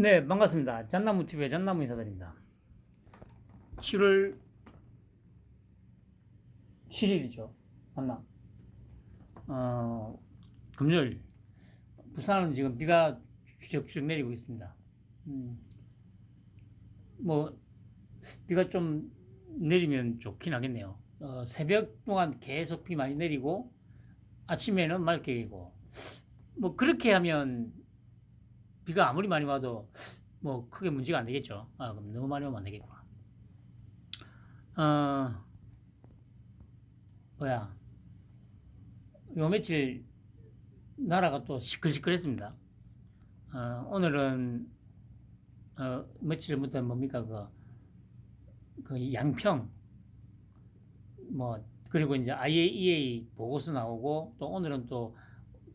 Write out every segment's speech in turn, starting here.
네, 반갑습니다. 잣나무 TV의 잣나무 인사드립니다. 7월 7일이죠. 맞나? 어, 금요일. 부산은 지금 비가 추적추적 내리고 있습니다. 음, 뭐, 비가 좀 내리면 좋긴 하겠네요. 새벽 동안 계속 비 많이 내리고, 아침에는 맑게 되고, 뭐, 그렇게 하면 비가 아무리 많이 와도 뭐, 크게 문제가 안 되겠죠. 그럼 너무 많이 오면 안 되겠구나. 어, 뭐야. 요 며칠 나라가 또 시끌시끌했습니다. 오늘은 며칠 전부터 뭡니까 그 양평 뭐 그리고 이제 IAEA 보고서 나오고 또 오늘은 또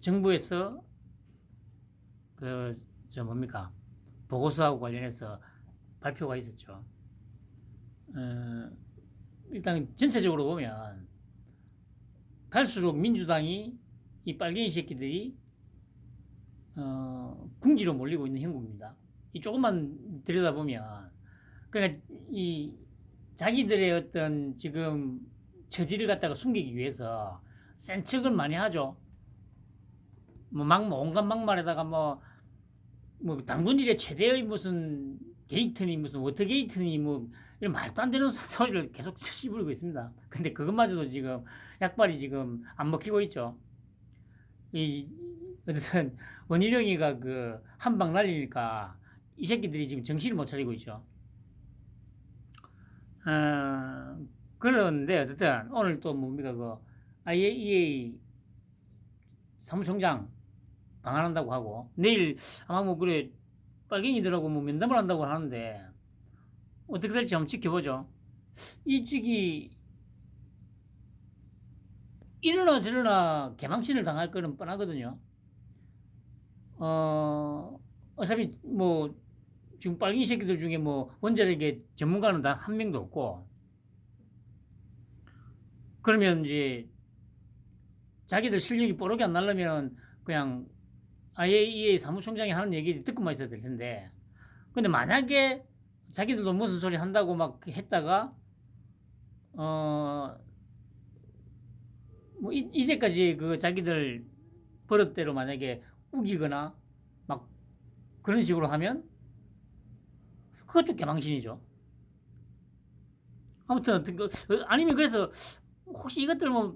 정부에서 그 저 뭡니까 보고서하고 관련해서 발표가 있었죠. 일단 전체적으로 보면 갈수록 민주당이 이 빨갱이 새끼들이 궁지로 몰리고 있는 형국입니다. 이 조금만 들여다보면, 그러니까 이 자기들의 어떤 지금 처지를 갖다가 숨기기 위해서 센 척은 많이 하죠. 뭐 온갖 막말에다가 뭐 당군 일의 최대의 무슨 게이트니 무슨 워터게이트니 뭐 이런 말도 안 되는 소리를 계속 씹으리고 있습니다. 근데 그것마저도 지금 약발이 지금 안 먹히고 있죠. 이 어쨌든 원희룡이가 그 한 방 날리니까 이 새끼들이 지금 정신을 못 차리고 있죠. 그런데 어쨌든 오늘 또 뭡니까 그 IAEA 사무총장 방한한다고 하고 내일 아마 뭐 그래 빨갱이들하고 뭐 면담을 한다고 하는데 어떻게 될지 한번 지켜보죠. 이 쪽이 이러나 저러나 개망신을 당할 거는 뻔하거든요. 어차피 뭐 지금 빨갱이 새끼들 중에 뭐 원자력의 전문가는 단 한 명도 없고 그러면 이제 자기들 실력이 뽀록이 안 나려면 그냥 IAEA 사무총장이 하는 얘기 듣고만 있어야 될 텐데 근데 만약에 자기들도 무슨 소리 한다고 막 했다가 뭐 이제까지 그 자기들 버릇대로 만약에 우기거나 막 그런 식으로 하면 그것도 개망신이죠. 아무튼 아니면 그래서 혹시 이것들 뭐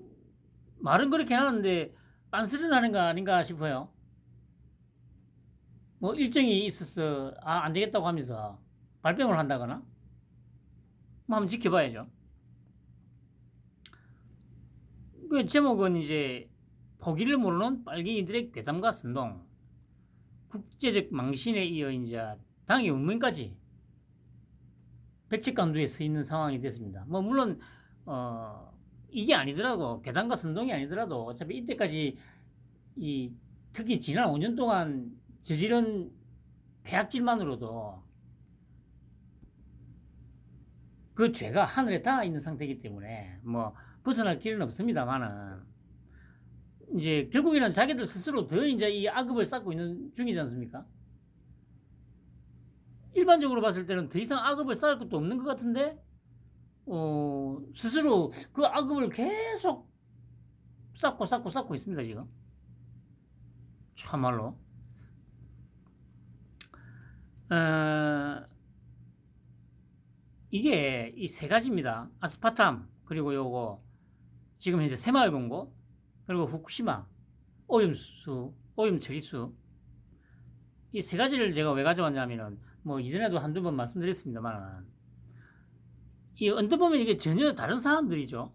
말은 그렇게 하는데 빤스를 하는 거 아닌가 싶어요. 뭐 일정이 있어서 안 되겠다고 하면서 발뺌을 한다거나 뭐 한번 지켜봐야죠. 그 제목은 이제 포기를 모르는 빨갱이들의 괴담과 선동, 국제적 망신에 이어 이제 당의 운명까지 백척간두에 서 있는 상황이 됐습니다. 뭐 물론 이게 아니더라도 괴담과 선동이 아니더라도 어차피 이때까지 이 특히 지난 5년 동안 저지른 폐악질만으로도 그 죄가 하늘에 닿아 있는 상태이기 때문에 뭐 벗어날 길은 없습니다만은 이제 결국에는 자기들 스스로 더 이제 이 악업을 쌓고 있는 중이지 않습니까? 일반적으로 봤을 때는 더 이상 악업을 쌓을 것도 없는 것 같은데 스스로 그 악업을 계속 쌓고 있습니다 지금. 참말로. 이게 이 세 가지입니다. 아스파탐 그리고 요거 지금 현재 새마을금고 그리고 후쿠시마 오염수 오염 처리수 이 세 가지를 제가 왜 가져왔냐면은 뭐 이전에도 한두 번 말씀드렸습니다만 이 언뜻 보면 이게 전혀 다른 사안들이죠.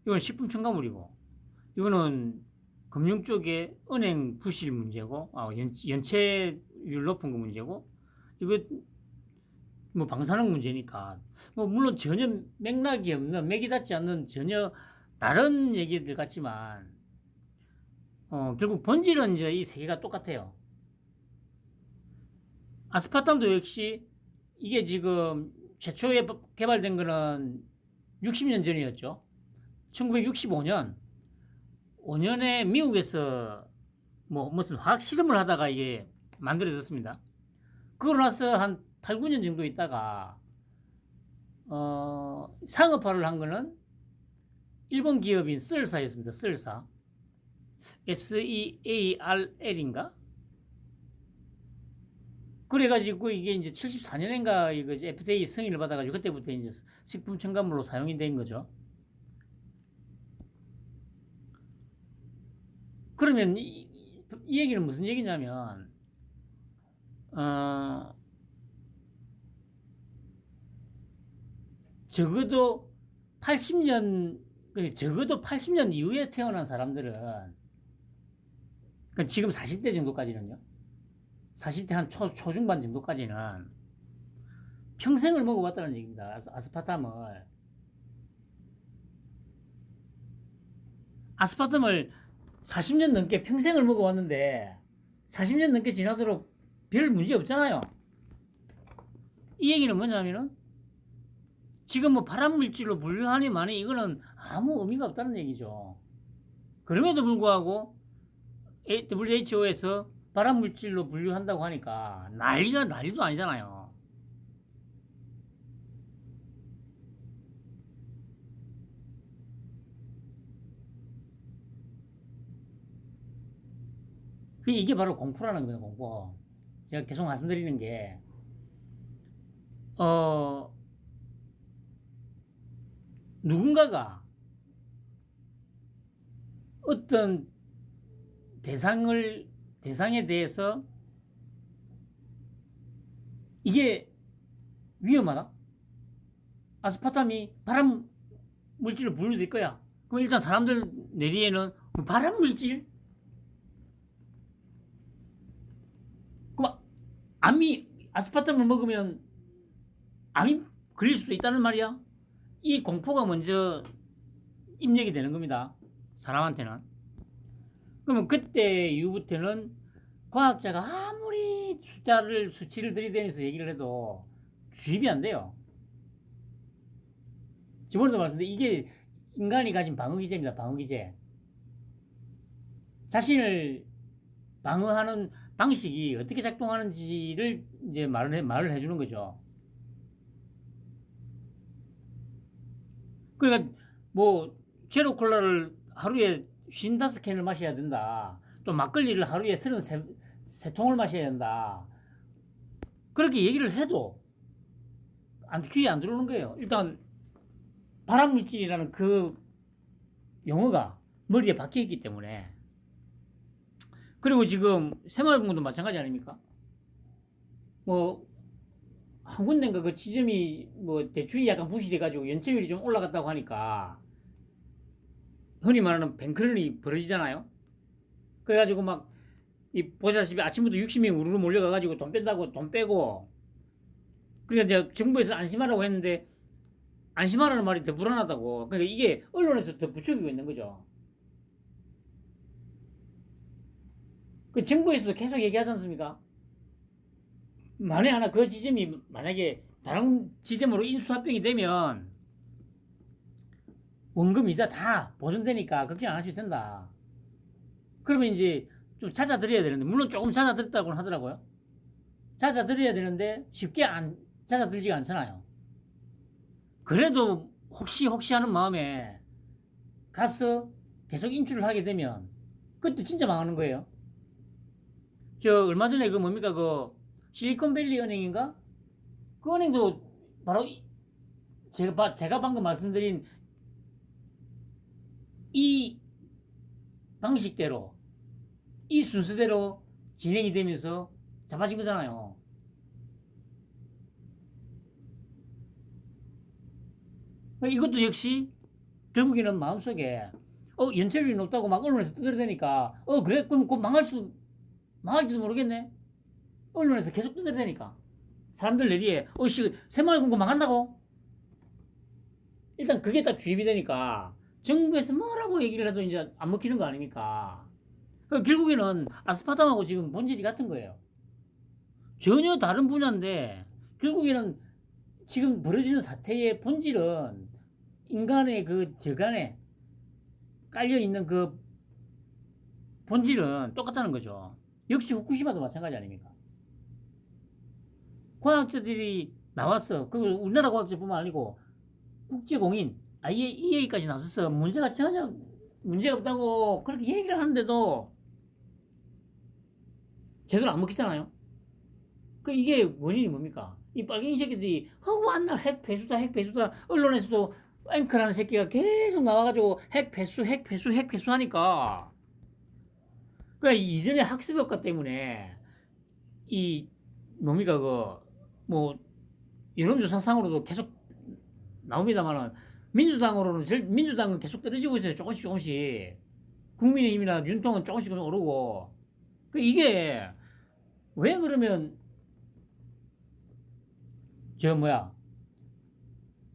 이건 식품 첨가물이고 이거는 금융 쪽에 은행 부실 문제고 연체율 높은 거 문제고 이거 뭐 방사능 문제니까 뭐 물론 전혀 맥락이 없는 맥이 닿지 않는 전혀 다른 얘기들 같지만 결국 본질은 이제 이 세 개가 똑같아요. 아스파탐도 역시 이게 지금 최초에 개발된 거는 60년 전이었죠. 1965년 5년에 미국에서 뭐 무슨 화학 실험을 하다가 이게 만들어졌습니다. 그러고 나서 한 8, 9년 정도 있다가 상업화를 한 거는 일본 기업인 썰사였습니다. 썰사. SEARL인가? 그래가지고 이게 이제 74년인가 이거 FDA 승인을 받아가지고 그때부터 이제 식품 첨가물로 사용이 된 거죠. 그러면 이 얘기는 무슨 얘기냐면 적어도 80년 적어도 80년 이후에 태어난 사람들은 그러니까 지금 40대 정도까지는요. 40대 한 초중반 정도까지는 평생을 먹어봤다는 얘기입니다. 아스파탐을 40년 넘게 평생을 먹어왔는데 40년 넘게 지나도록 별 문제 없잖아요. 이 얘기는 뭐냐면은 지금 뭐 발암물질로 분류하니 많이 이거는 아무 의미가 없다는 얘기죠. 그럼에도 불구하고 WHO에서 발암물질로 분류한다고 하니까 난리도 아니잖아요. 이게 바로 공포라는 겁니다. 공포. 제가 계속 말씀드리는 게 누군가가 어떤 대상에 대해서 이게 위험하다? 아스파탐이 발암 물질로 분류될 거야. 그럼 일단 사람들 내리에는 발암 물질? 그럼 아스파탐을 먹으면 암이 걸릴 수도 있다는 말이야. 이 공포가 먼저 입력이 되는 겁니다. 사람한테는. 그러면 그때 이후부터는 과학자가 아무리 수치를 들이대면서 얘기를 해도 주입이 안 돼요. 저번에도 말씀드린 이게 인간이 가진 방어기제입니다. 방어기제. 자신을 방어하는 방식이 어떻게 작동하는지를 이제 말을 해주는 거죠. 그러니까 뭐 제로 콜라를 하루에 55캔을 마셔야 된다. 또 막걸리를 하루에 33통을 마셔야 된다. 그렇게 얘기를 해도 귀에 안 들어오는 거예요. 일단 발암물질이라는 그 용어가 머리에 박혀 있기 때문에. 그리고 지금 새마을공원도 마찬가지 아닙니까? 뭐 한 군데인가 그 지점이 뭐 대출이 약간 부실해가지고 연체율이 좀 올라갔다고 하니까 흔히 말하는 뱅크런이 벌어지잖아요. 그래가지고 막 보시다시피 아침부터 60명이 우르르 몰려가가지고 돈 뺀다고 돈 빼고, 그러니까 이제 정부에서 안심하라고 했는데 안심하라는 말이 더 불안하다고. 그러니까 이게 언론에서 더 부추기고 있는 거죠. 그 정부에서도 계속 얘기하지 않습니까? 만에 하나 그 지점이 만약에 다른 지점으로 인수합병이 되면 원금 이자 다 보존되니까 걱정 안 하셔도 된다. 그러면 이제 좀 찾아드려야 되는데, 물론 조금 찾아드렸다고는 하더라고요. 찾아드려야 되는데 쉽게 찾아들지가 않잖아요. 그래도 혹시 하는 마음에 가서 계속 인출을 하게 되면 그것도 진짜 망하는 거예요. 저 얼마 전에 그 뭡니까 그 실리콘밸리 은행인가? 그 은행도 바로 제가 방금 말씀드린 이 방식대로, 이 순서대로 진행이 되면서 잡아진 거잖아요. 이것도 역시 결국에는 마음속에 연체율이 높다고 막 언론에서 떠들어대니까 그래? 그럼 곧 망할지도 모르겠네. 언론에서 계속 떠들어대니까 사람들 내리에 새마을공고 망한다고? 일단 그게 딱 주입이 되니까 정부에서 뭐라고 얘기를 해도 이제 안 먹히는 거 아닙니까? 결국에는 아스파탐하고 지금 본질이 같은 거예요. 전혀 다른 분야인데 결국에는 지금 벌어지는 사태의 본질은 인간의 그 저간에 깔려있는 그 본질은 똑같다는 거죠. 역시 후쿠시마도 마찬가지 아닙니까? 과학자들이 나왔어. 그 우리나라 과학자뿐만 아니고 국제공인 EA까지 나섰어. 문제가 전혀 문제가 없다고 그렇게 얘기를 하는데도 제대로 안 먹히잖아요. 그 이게 원인이 뭡니까? 이 빨갱이 새끼들이 허구한 핵 배수다 핵 배수다 언론에서도 앵커라는 새끼가 계속 나와가지고 핵 배수 핵 배수 핵 배수 하니까 그러니까 이전에 학습 효과 때문에 이 뭡니까 그 뭐 여론조사상으로도 계속 나옵니다만은 민주당은 계속 떨어지고 있어요. 조금씩 조금씩. 국민의힘이나 윤통은 조금씩 오르고. 그 이게 왜 그러면 저 뭐야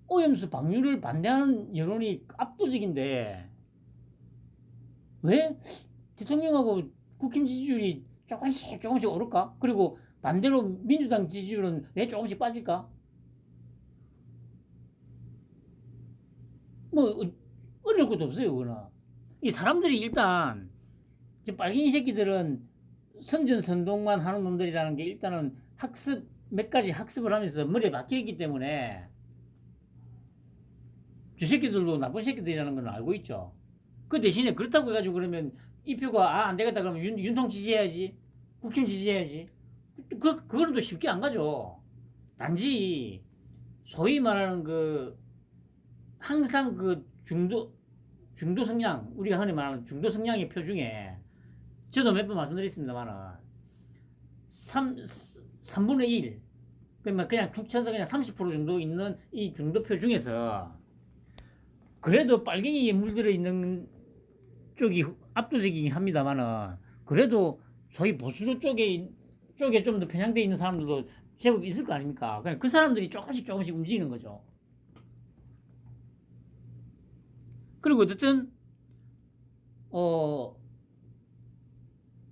오염수 방류를 반대하는 여론이 압도적인데 왜 대통령하고 국힘 지지율이 조금씩 조금씩 오를까? 그리고 반대로 민주당 지지율은 왜 조금씩 빠질까? 뭐 어려울 것도 없어요, 그거나. 이 사람들이 일단 빨갱이 새끼들은 선전선동만 하는 놈들이라는 게 일단은 학습 몇 가지 학습을 하면서 머리에 박혀 있기 때문에 저 새끼들도 나쁜 새끼들이라는 건 알고 있죠. 그 대신에 그렇다고 해가지고 그러면 이 표가 안 되겠다 그러면 윤통 지지해야지, 국힘 지지해야지. 그거는 또 쉽게 안 가죠. 단지 소위 말하는 그 항상 그 중도 성향, 우리가 흔히 말하는 중도 성향의 표 중에 저도 몇 번 말씀드렸습니다만은 3분의 1 그냥 툭 쳐서 그냥 30% 정도 있는 이 중도표 중에서 그래도 빨갱이에 물들어 있는 쪽이 압도적이긴 합니다만은 그래도 소위 보수도 쪽에 좀 더 편향되어 있는 사람들도 제법 있을 거 아닙니까? 그냥 그 사람들이 조금씩 움직이는 거죠. 그리고 어쨌든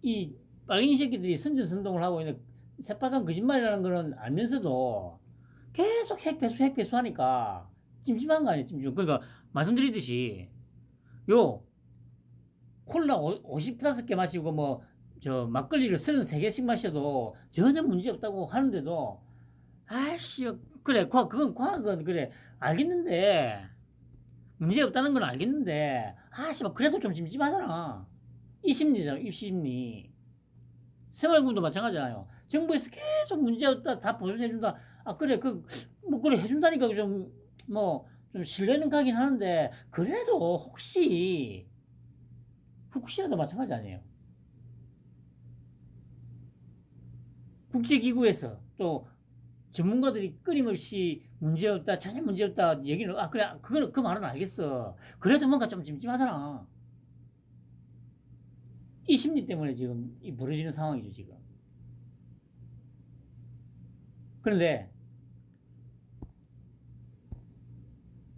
이 빨갱이 새끼들이 선전선동을 하고 있는 새빨간 거짓말이라는 거는 알면서도 계속 핵배수 하니까 찜찜한 거 아니에요, 찜찜. 그러니까 말씀드리듯이 요 콜라 55개 마시고 뭐 저 막걸리를 33개씩 마셔도 전혀 문제 없다고 하는데도 아씨 그래 과학은 그래 알겠는데 문제 없다는 건 알겠는데 아씨 그래도 좀 찜찜하잖아. 이 심리잖아, 이 심리. 새마을군도 마찬가지잖아요. 정부에서 계속 문제 없다 다 보존해준다. 아 그래 뭐 그래 해준다니까 좀 신뢰는 가긴 하는데 그래도 혹시 후쿠시마도 마찬가지 아니에요. 국제기구에서 또 전문가들이 끊임없이 문제없다 전혀 문제없다 얘기는 그래 그거는 그 말은 알겠어. 그래도 뭔가 좀 찜찜하잖아. 이 심리 때문에 지금 이 벌어지는 상황이죠 지금. 그런데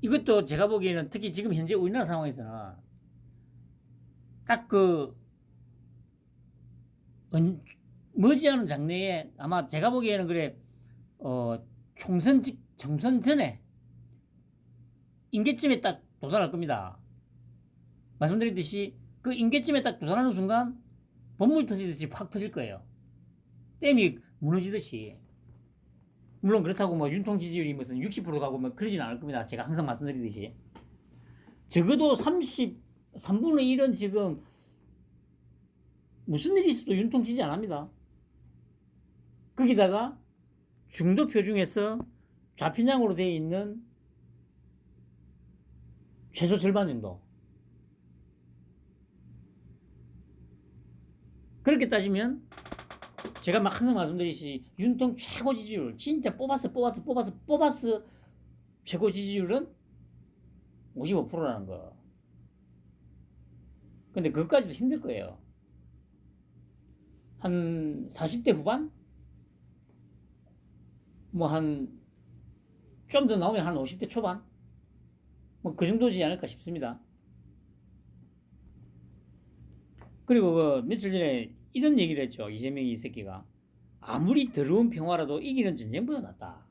이것도 제가 보기에는 특히 지금 현재 우리나라 상황에서는 딱그 머지않은 장래에 아마 제가 보기에는 그래 총선 전에 임계점에 딱 도달할 겁니다. 말씀드렸듯이 그 임계점에 딱 도달하는 순간 본물 터지듯이 확 터질 거예요. 댐이 무너지듯이. 물론 그렇다고 뭐 윤통 지지율이 무슨 60% 가고 뭐 그러지는 않을 겁니다. 제가 항상 말씀드리듯이 적어도 3분의 1은 지금 무슨 일이 있어도 윤통 지지 안 합니다. 거기다가 중도표 중에서 좌편향으로 되어 있는 최소 절반 정도. 그렇게 따지면 제가 막 항상 말씀드리듯이 윤통 최고 지지율 진짜 뽑았어 최고 지지율은 55%라는 거. 근데 그것까지도 힘들 거예요. 한 40대 후반? 뭐 좀 더 나오면 한 50대 초반? 뭐 그 정도지 않을까 싶습니다. 그리고 그 며칠 전에 이런 얘기를 했죠. 이재명이 이 새끼가 아무리 더러운 평화라도 이기는 전쟁보다 낫다.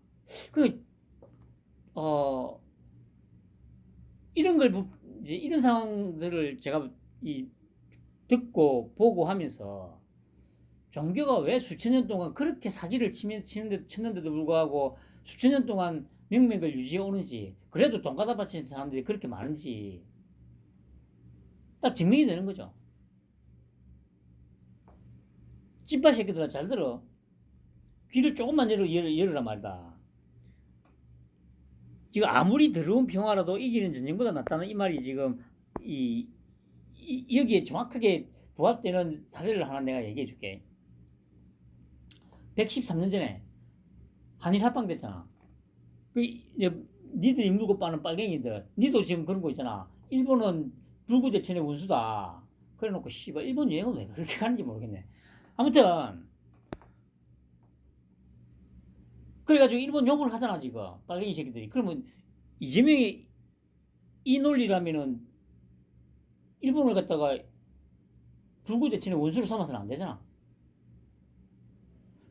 이런 걸 이제 이런 상황들을 제가 듣고 보고 하면서 종교가 왜 수천 년 동안 그렇게 사기를 쳤는데도 불구하고 수천 년 동안 명맥을 유지해 오는지, 그래도 돈 갖다 바치는 사람들이 그렇게 많은지 딱 증명이 되는 거죠. 찐빠 새끼들아 잘 들어. 귀를 조금만 열어라 말이다. 지금 아무리 더러운 평화라도 이기는 전쟁보다 낫다는 이 말이 지금 여기에 정확하게 부합되는 사례를 하나 내가 얘기해 줄게. 113년 전에 한일 합방됐잖아. 니들이 물고 빠는 빨갱이들, 니도 지금 그런 거 있잖아. 일본은 불구대천의 원수다. 그래 놓고 씨발 일본 여행은 왜 그렇게 가는지 모르겠네. 아무튼 그래가지고 일본 욕을 하잖아 지금 빨갱이 새끼들이. 그러면 이재명이 이 논리라면은 일본을 갖다가 불구대천의 원수로 삼아서는 안 되잖아.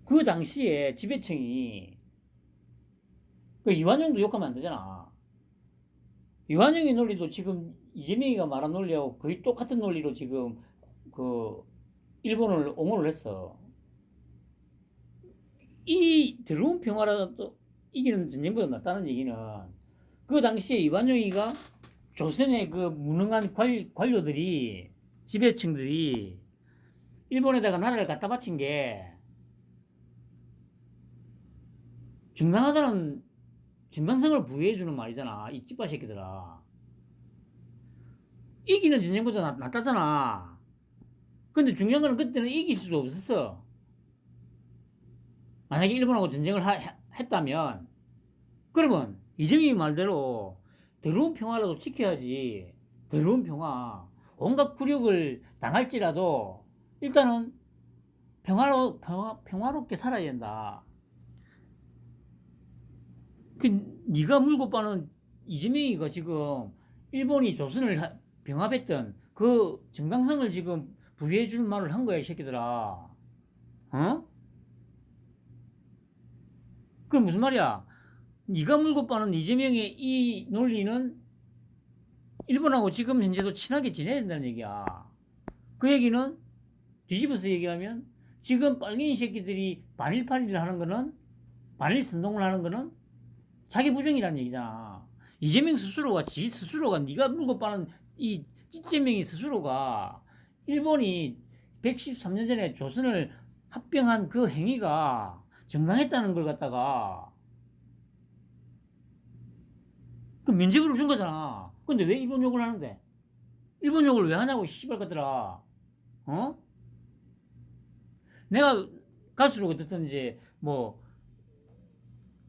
그 당시에 지배청이 그 이완용도 욕하면 안 되잖아. 이완용의 논리도 지금 이재명이가 말한 논리하고 거의 똑같은 논리로 지금 그 일본을 옹호를 했어. 이 더러운 평화라도 이기는 전쟁보다 낫다는 얘기는 그 당시에 이완용이가 조선의 그 무능한 관료들이, 지배층들이 일본에다가 나라를 갖다 바친 게 정당하다는, 정당성을 부여해주는 말이잖아. 이 찌빠 새끼들아. 이기는 전쟁보다 낫다잖아. 근데 중요한 거는 그때는 이길 수도 없었어. 만약에 일본하고 전쟁을 했다면, 그러면 이재명이 말대로 더러운 평화라도 지켜야지. 더러운 평화. 온갖 굴욕을 당할지라도 일단은 평화롭게 살아야 된다. 네가 물고 빠는 이재명이가 지금 일본이 조선을 병합했던 그 정당성을 지금 부여해 줄 말을 한 거야, 이 새끼들아. 어? 그럼 무슨 말이야? 네가 물고 빠는 이재명의 이 논리는 일본하고 지금 현재도 친하게 지내야 된다는 얘기야. 그 얘기는 뒤집어서 얘기하면 지금 빨갱이 새끼들이 반일판이를 하는 거는, 반일 선동을 하는 거는 자기 부정이라는 얘기잖아. 이재명 스스로가, 지 스스로가, 네가 물고 빠는 이 찌재명이 스스로가 일본이 113년 전에 조선을 합병한 그 행위가 정당했다는 걸 갖다가 그 면죄부를 준 거잖아. 근데 왜 일본 욕을 하는데? 일본 욕을 왜 하냐고, 씨발 것들아. 어? 내가 갈수록 어쨌든 이제 뭐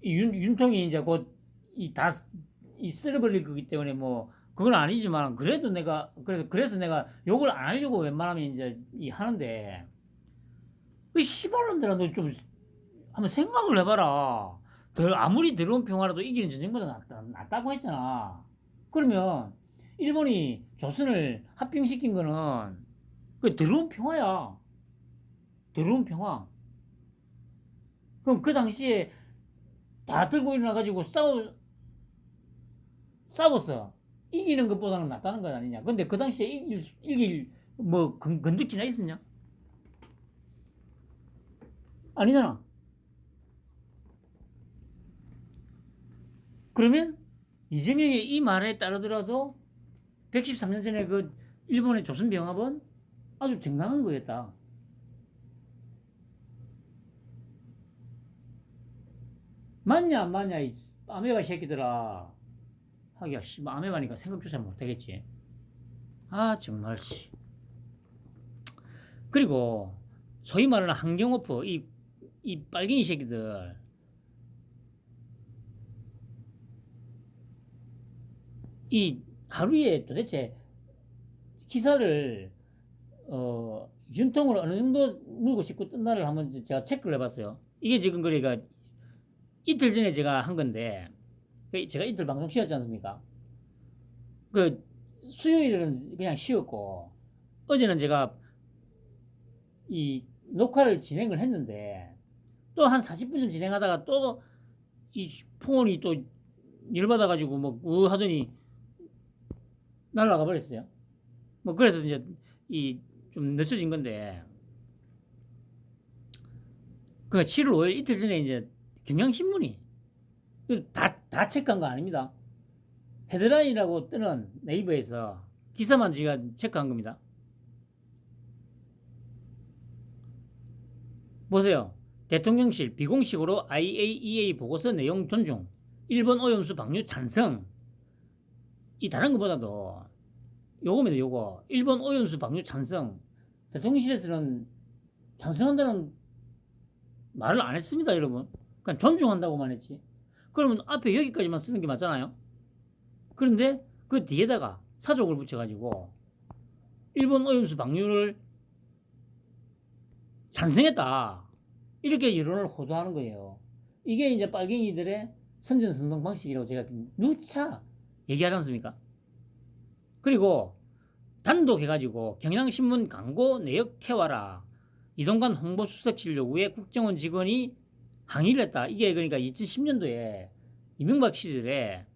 윤통이 이제 곧 이 쓸어버릴 거기 때문에 뭐 그건 아니지만, 그래도 내가 그래서 내가 욕을 안 하려고 웬만하면 이제 하는데, 이 씨발놈들아, 너 좀 한번 생각을 해봐라. 아무리 더러운 평화라도 이기는 전쟁보다 낫다고 했잖아. 그러면 일본이 조선을 합병시킨 거는 그 더러운 평화야. 더러운 평화. 그럼 그 당시에 다 들고 일어나가지고 싸웠어. 이기는 것보다는 낫다는 건 아니냐. 근데 그 당시에 이길 뭐 건덕지나 있었냐? 아니잖아. 그러면 이재명의 이 말에 따르더라도 113년 전에 그 일본의 조선병합은 아주 정당한 거였다. 맞냐 안 맞냐, 이 아메바 새끼들아. 하기야 씨, 아메바니까 생각조차 못하겠지. 아 정말 씨. 그리고 소위 말하는 환경오프, 이 빨갱이 새끼들, 이 하루에 도대체 기사를 윤통을 어느 정도 물고 싣고 뜬 날을 한번 제가 체크를 해봤어요. 이게 지금 그러니까 이틀 전에 제가 한 건데, 제가 이틀 방송 쉬었지 않습니까? 그 수요일은 그냥 쉬었고, 어제는 제가 이 녹화를 진행을 했는데 또 한 40분 좀 진행하다가 또 이 폰이 또 열받아가지고 뭐 하더니 날아가 버렸어요. 뭐 그래서 이제 이 좀 늦춰진 건데, 그 7월 5일 이틀 전에 이제 경향신문이 다 체크한 거 아닙니다. 헤드라인이라고 뜨는 네이버에서 기사만 제가 체크한 겁니다. 보세요. 대통령실 비공식으로 IAEA 보고서 내용 존중. 일본 오염수 방류 찬성. 이 다른 것보다도 요겁니다. 요거. 일본 오염수 방류 찬성. 대통령실에서는 찬성한다는 말을 안 했습니다, 여러분. 그냥 존중한다고만 했지. 그러면 앞에 여기까지만 쓰는 게 맞잖아요. 그런데 그 뒤에다가 사족을 붙여가지고 일본 오염수 방류를 찬성했다. 이렇게 여론을 호도하는 거예요. 이게 이제 빨갱이들의 선전선동 방식이라고 제가 누차 얘기하지 않습니까? 그리고 단독 해가지고 경향신문 광고 내역해와라. 이동관 홍보수석실 요구에 국정원 직원이 항의를 했다. 이게 그러니까 2010년도에 이명박 시절에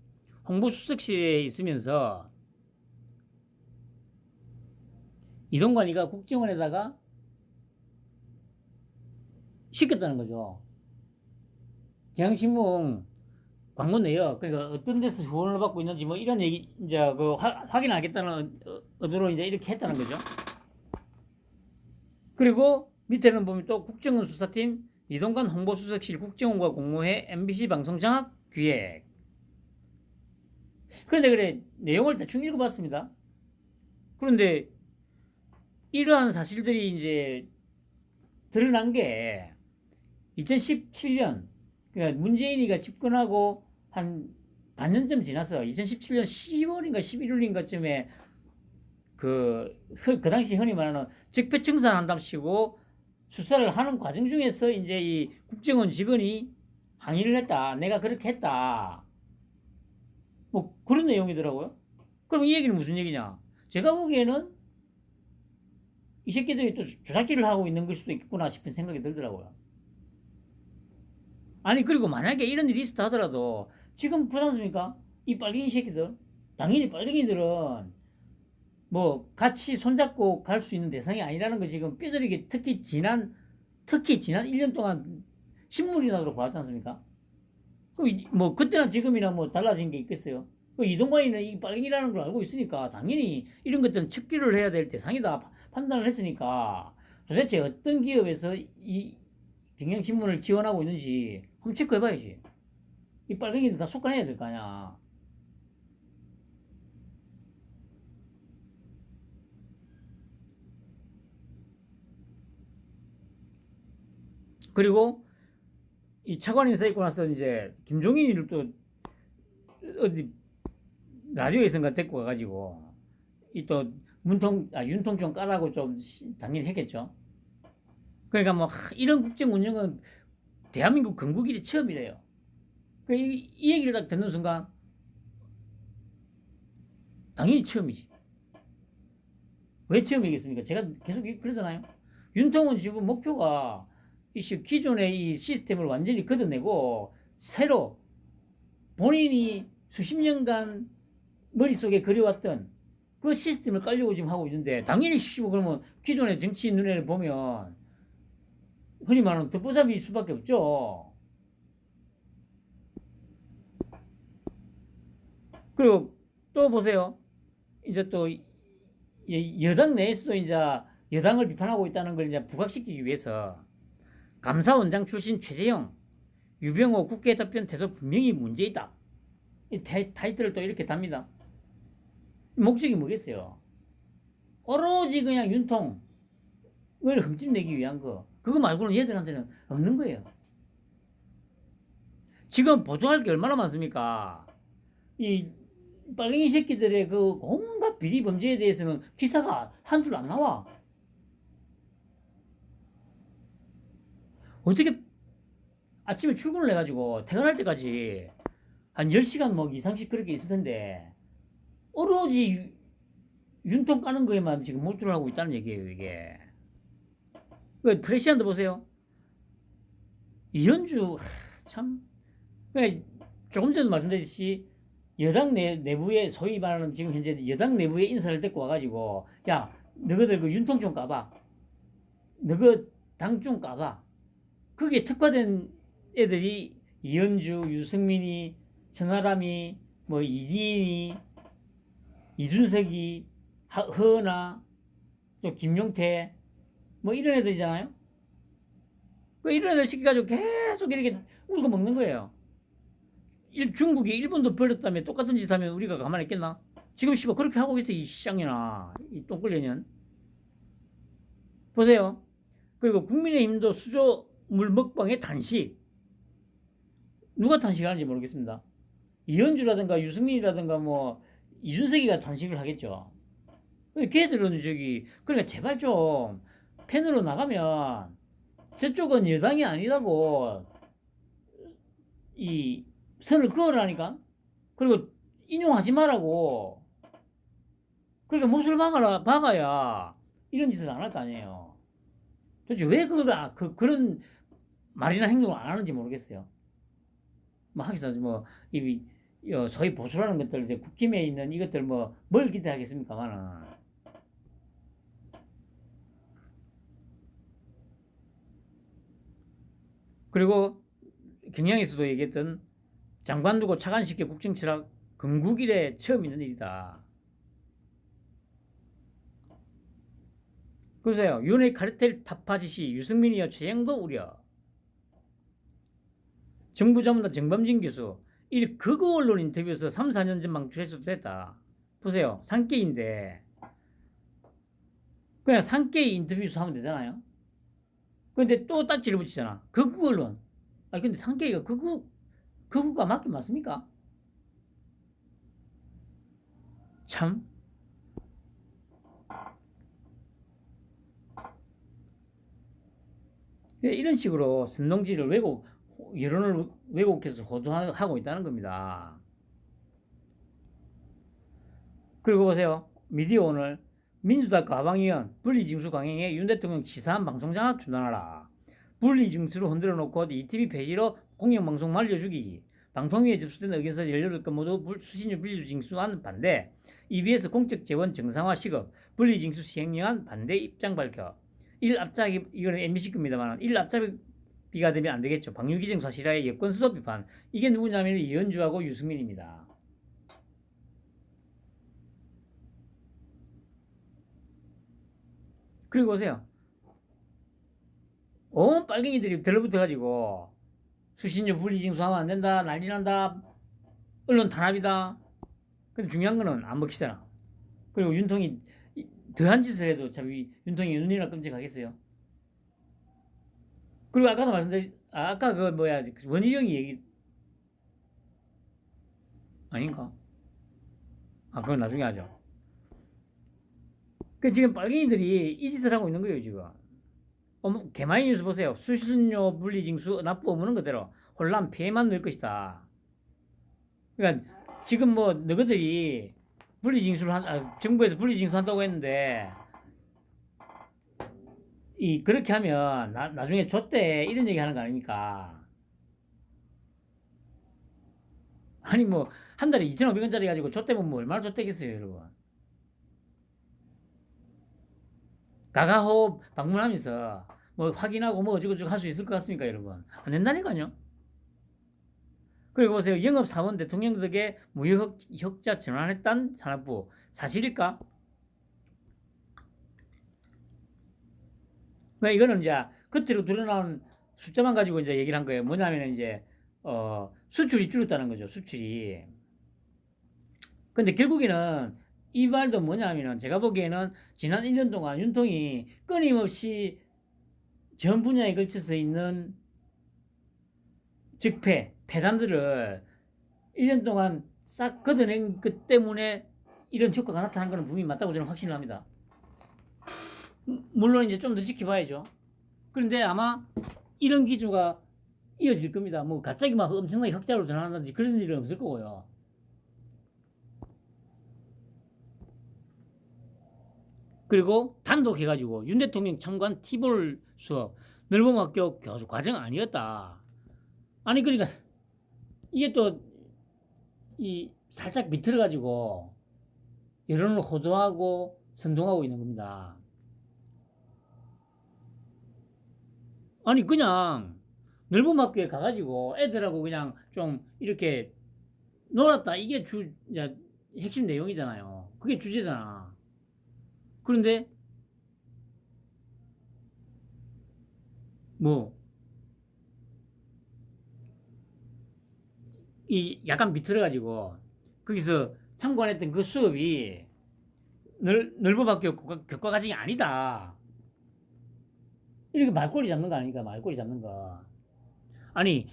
홍보수석실에 있으면서 이동관이가 국정원에다가 시켰다는 거죠. 경향신문 광고 내역, 그러니까 어떤 데서 후원을 받고 있는지 뭐 이런 얘기 이제 그 확인하겠다는 의도로 이제 이렇게 했다는 거죠. 그리고 밑에는 보면 또 국정원 수사팀 이동관 홍보수석실 국정원과 공모해 MBC 방송 장악 기획. 그런데 그래 내용을 대충 읽어봤습니다. 그런데 이러한 사실들이 이제 드러난 게 2017년 그러니까 문재인이가 집권하고 한 반년쯤 지나서 2017년 10월인가 11월인가쯤에 그 당시 흔히 말하는 적폐청산한답시고 수사를 하는 과정 중에서 이제 이 국정원 직원이 항의를 했다. 내가 그렇게 했다. 뭐 그런 내용이더라고요. 그럼 이 얘기는 무슨 얘기냐? 제가 보기에는 이 새끼들이 또 조작질을 하고 있는 걸 수도 있겠구나 싶은 생각이 들더라고요. 아니 그리고 만약에 이런 일이 있었다 하더라도 지금 그렇지 않습니까? 이 빨갱이 새끼들 당연히 빨갱이들은 뭐 같이 손잡고 갈 수 있는 대상이 아니라는 거 지금 뼈저리게 특히 지난 1년 동안 신물이 나도록 봤지 않습니까? 뭐 그때나 지금이나 뭐 달라진 게 있겠어요? 이동관이는 이 빨갱이라는 걸 알고 있으니까 당연히 이런 것들은 척기를 해야 될 대상이다 판단을 했으니까 도대체 어떤 기업에서 이 경향신문을 지원하고 있는지 한번 체크해봐야지. 이 빨갱이들 다 속아내야 될 거 아니야. 그리고 이 차관 인사 있고 나서 이제 김종인이를 또 어디 라디오에선가 데리고 가가지고 이 또 윤통 좀 까라고 좀 당연히 했겠죠. 그러니까 뭐 이런 국정 운영은 대한민국 건국 이래 처음이래요. 이 얘기를 딱 듣는 순간 당연히 처음이지. 왜 처음이겠습니까? 제가 계속 그러잖아요. 윤통은 지금 목표가 기존의 이 시스템을 완전히 걷어내고 새로 본인이 수십 년간 머릿속에 그려왔던 그 시스템을 깔려고 지금 하고 있는데 당연히 그러면 기존의 정치인 눈에 보면 흔히 말하는 듣보잡일 수밖에 없죠. 그리고 또 보세요. 이제 또 여당 내에서도 이제 여당을 비판하고 있다는 걸 이제 부각시키기 위해서 감사원장 출신 최재형, 유병호 국회 답변 태도 분명히 문제 있다. 이 타이틀을 또 이렇게 답니다. 목적이 뭐겠어요? 오로지 그냥 윤통을 흠집내기 위한 거. 그거 말고는 얘들한테는 없는 거예요. 지금 보도할 게 얼마나 많습니까? 이 빨갱이 새끼들의 그 온갖 비리 범죄에 대해서는 기사가 한 줄 안 나와. 어떻게 아침에 출근을 해가지고 퇴근할 때까지 한 10시간 뭐 이상씩 그렇게 있을 텐데 오로지 윤통 까는 거에만 지금 몰두를 하고 있다는 얘기예요, 이게. 그 프레시안도 보세요. 이현주 참 조금 전에 말씀드렸듯이 여당 내부에 소위 말하는 지금 현재 여당 내부의 인사를 데리고 와가지고 야 너희들 그 윤통 좀 까봐. 너희 당 좀 까봐. 그게 특화된 애들이 이현주, 유승민이, 천하람이, 뭐 이기인이, 이준석이, 허은하, 또 김용태, 뭐 이런 애들이잖아요. 그 이런 애들 시켜가지고 계속 이렇게 울고 먹는 거예요. 중국이 일본도 버렸다며 똑같은 짓 하면 우리가 가만히 있겠나? 지금 씨발 그렇게 하고 있어, 이 쌍년아, 이 똥끌려년. 보세요. 그리고 국민의힘도 수조물 먹방의 단식. 누가 단식하는지 모르겠습니다. 이현주라든가 유승민이라든가 뭐 이준석이가 단식을 하겠죠. 걔들은 그러니까 제발 좀 펜으로 나가면 저쪽은 여당이 아니라고 이 선을 그으라니까. 그리고 인용하지 말라고. 그러니까 못을 박아야 이런 짓을 안 할 거 아니에요. 도대체 왜 그런 말이나 행동을 안 하는지 모르겠어요. 뭐 하기서 이 소위 보수라는 것들, 이제 국힘에 있는 이것들 뭘 기대하겠습니까만은. 그리고 경향에서도 얘기했던 장관 두고 차관시켜 국정 철학, 건국 이래 처음 있는 일이다. 그러세요. 윤의 카르텔 타파 지시, 유승민이와 최영도 우려. 정부 자문단 정범진 교수, 이 극우 언론 인터뷰에서 3, 4년 전 방출했어도 됐다. 보세요. 산케인데 그냥 산케이 인터뷰에서 하면 되잖아요. 근데 또 딱지를 붙이잖아. 극우 언론. 근데 산케이가 극우가 맞긴 맞습니까? 참. 이런 식으로 선동지를 여론을 왜곡해서 호도하고 있다는 겁니다. 그리고 보세요. 미디어 오늘 민주당 가방위원 분리징수 강행에 윤 대통령 치사한 방송장악 중단하라. 분리징수를 흔들어 놓고 ETV 폐지로 공영방송 말려주기. 방통위에 접수된 의견서 18건 모두 수신료 분리징수안 반대. EBS 공적 재원 정상화 시급. 분리징수 시행령안 반대 입장 밝혀. 이거는 MBC 겁니다만 1앞잡이가 되면 안 되겠죠. 방류기정 사실화의 여권 수도 비판. 이게 누구냐면 이현주하고 유승민입니다. 그리고 보세요. 빨갱이들이 들러붙어가지고 수신료 분리징수하면 안 된다, 난리 난다, 언론 탄압이다. 근데 중요한 거는 안 먹히잖아. 그리고 윤통이 더한 짓을 해도 참 윤통이 눈이나 끔찍하겠어요. 그리고 아까도 말씀드린 아까 원희룡이 얘기 아닌가? 그건 나중에 하죠. 지금 빨갱이들이 이 짓을 하고 있는 거예요, 지금. 개마이 뉴스 보세요. 수신료 분리징수 납부 없는 그대로 혼란 피해만 늘 것이다. 그러니까 지금 너희들이 정부에서 분리징수 한다고 했는데 그렇게 하면 나중에 줬대 이런 얘기 하는 거 아닙니까? 아니 한 달에 2,500원짜리 가지고 줬대면 얼마나 줬대겠어요, 여러분. 가가호흡 방문하면서 확인하고 어쩌고저쩌고 할 수 있을 것 같습니까, 여러분? 안 된다니까요. 그리고 보세요. 영업사원 대통령 덕에 무역흑자 전환했단 산업부. 사실일까? 이거는 이제 겉으로 드러나온 숫자만 가지고 이제 얘기를 한 거예요. 뭐냐면 이제, 수출이 줄었다는 거죠. 수출이. 근데 결국에는 이 말도 뭐냐면은 제가 보기에는 지난 1년 동안 윤통이 끊임없이 전 분야에 걸쳐서 있는 폐단들을 1년 동안 싹 걷어낸 것 때문에 이런 효과가 나타난 것은 분명히 맞다고 저는 확신을 합니다. 물론 이제 좀 더 지켜봐야죠. 그런데 아마 이런 기조가 이어질 겁니다. 갑자기 엄청나게 흑자로 전환한다든지 그런 일은 없을 거고요. 그리고 단독 해가지고 윤 대통령 참관 티볼 수업 넓음학교 교수 과정 아니었다. 아니 그러니까 이게 또 살짝 비틀어가지고 여론을 호도하고 선동하고 있는 겁니다. 아니 그냥 넓은 학교에 가가지고 애들하고 그냥 좀 이렇게 놀았다. 이게 핵심 내용이잖아요. 그게 주제잖아. 그런데 뭐 이 약간 비틀어가지고 거기서 참관했던 그 수업이 넓은 학교 교과 과정이 아니다. 이렇게 말꼬리 잡는 거 아닙니까? 말꼬리 잡는 거. 아니,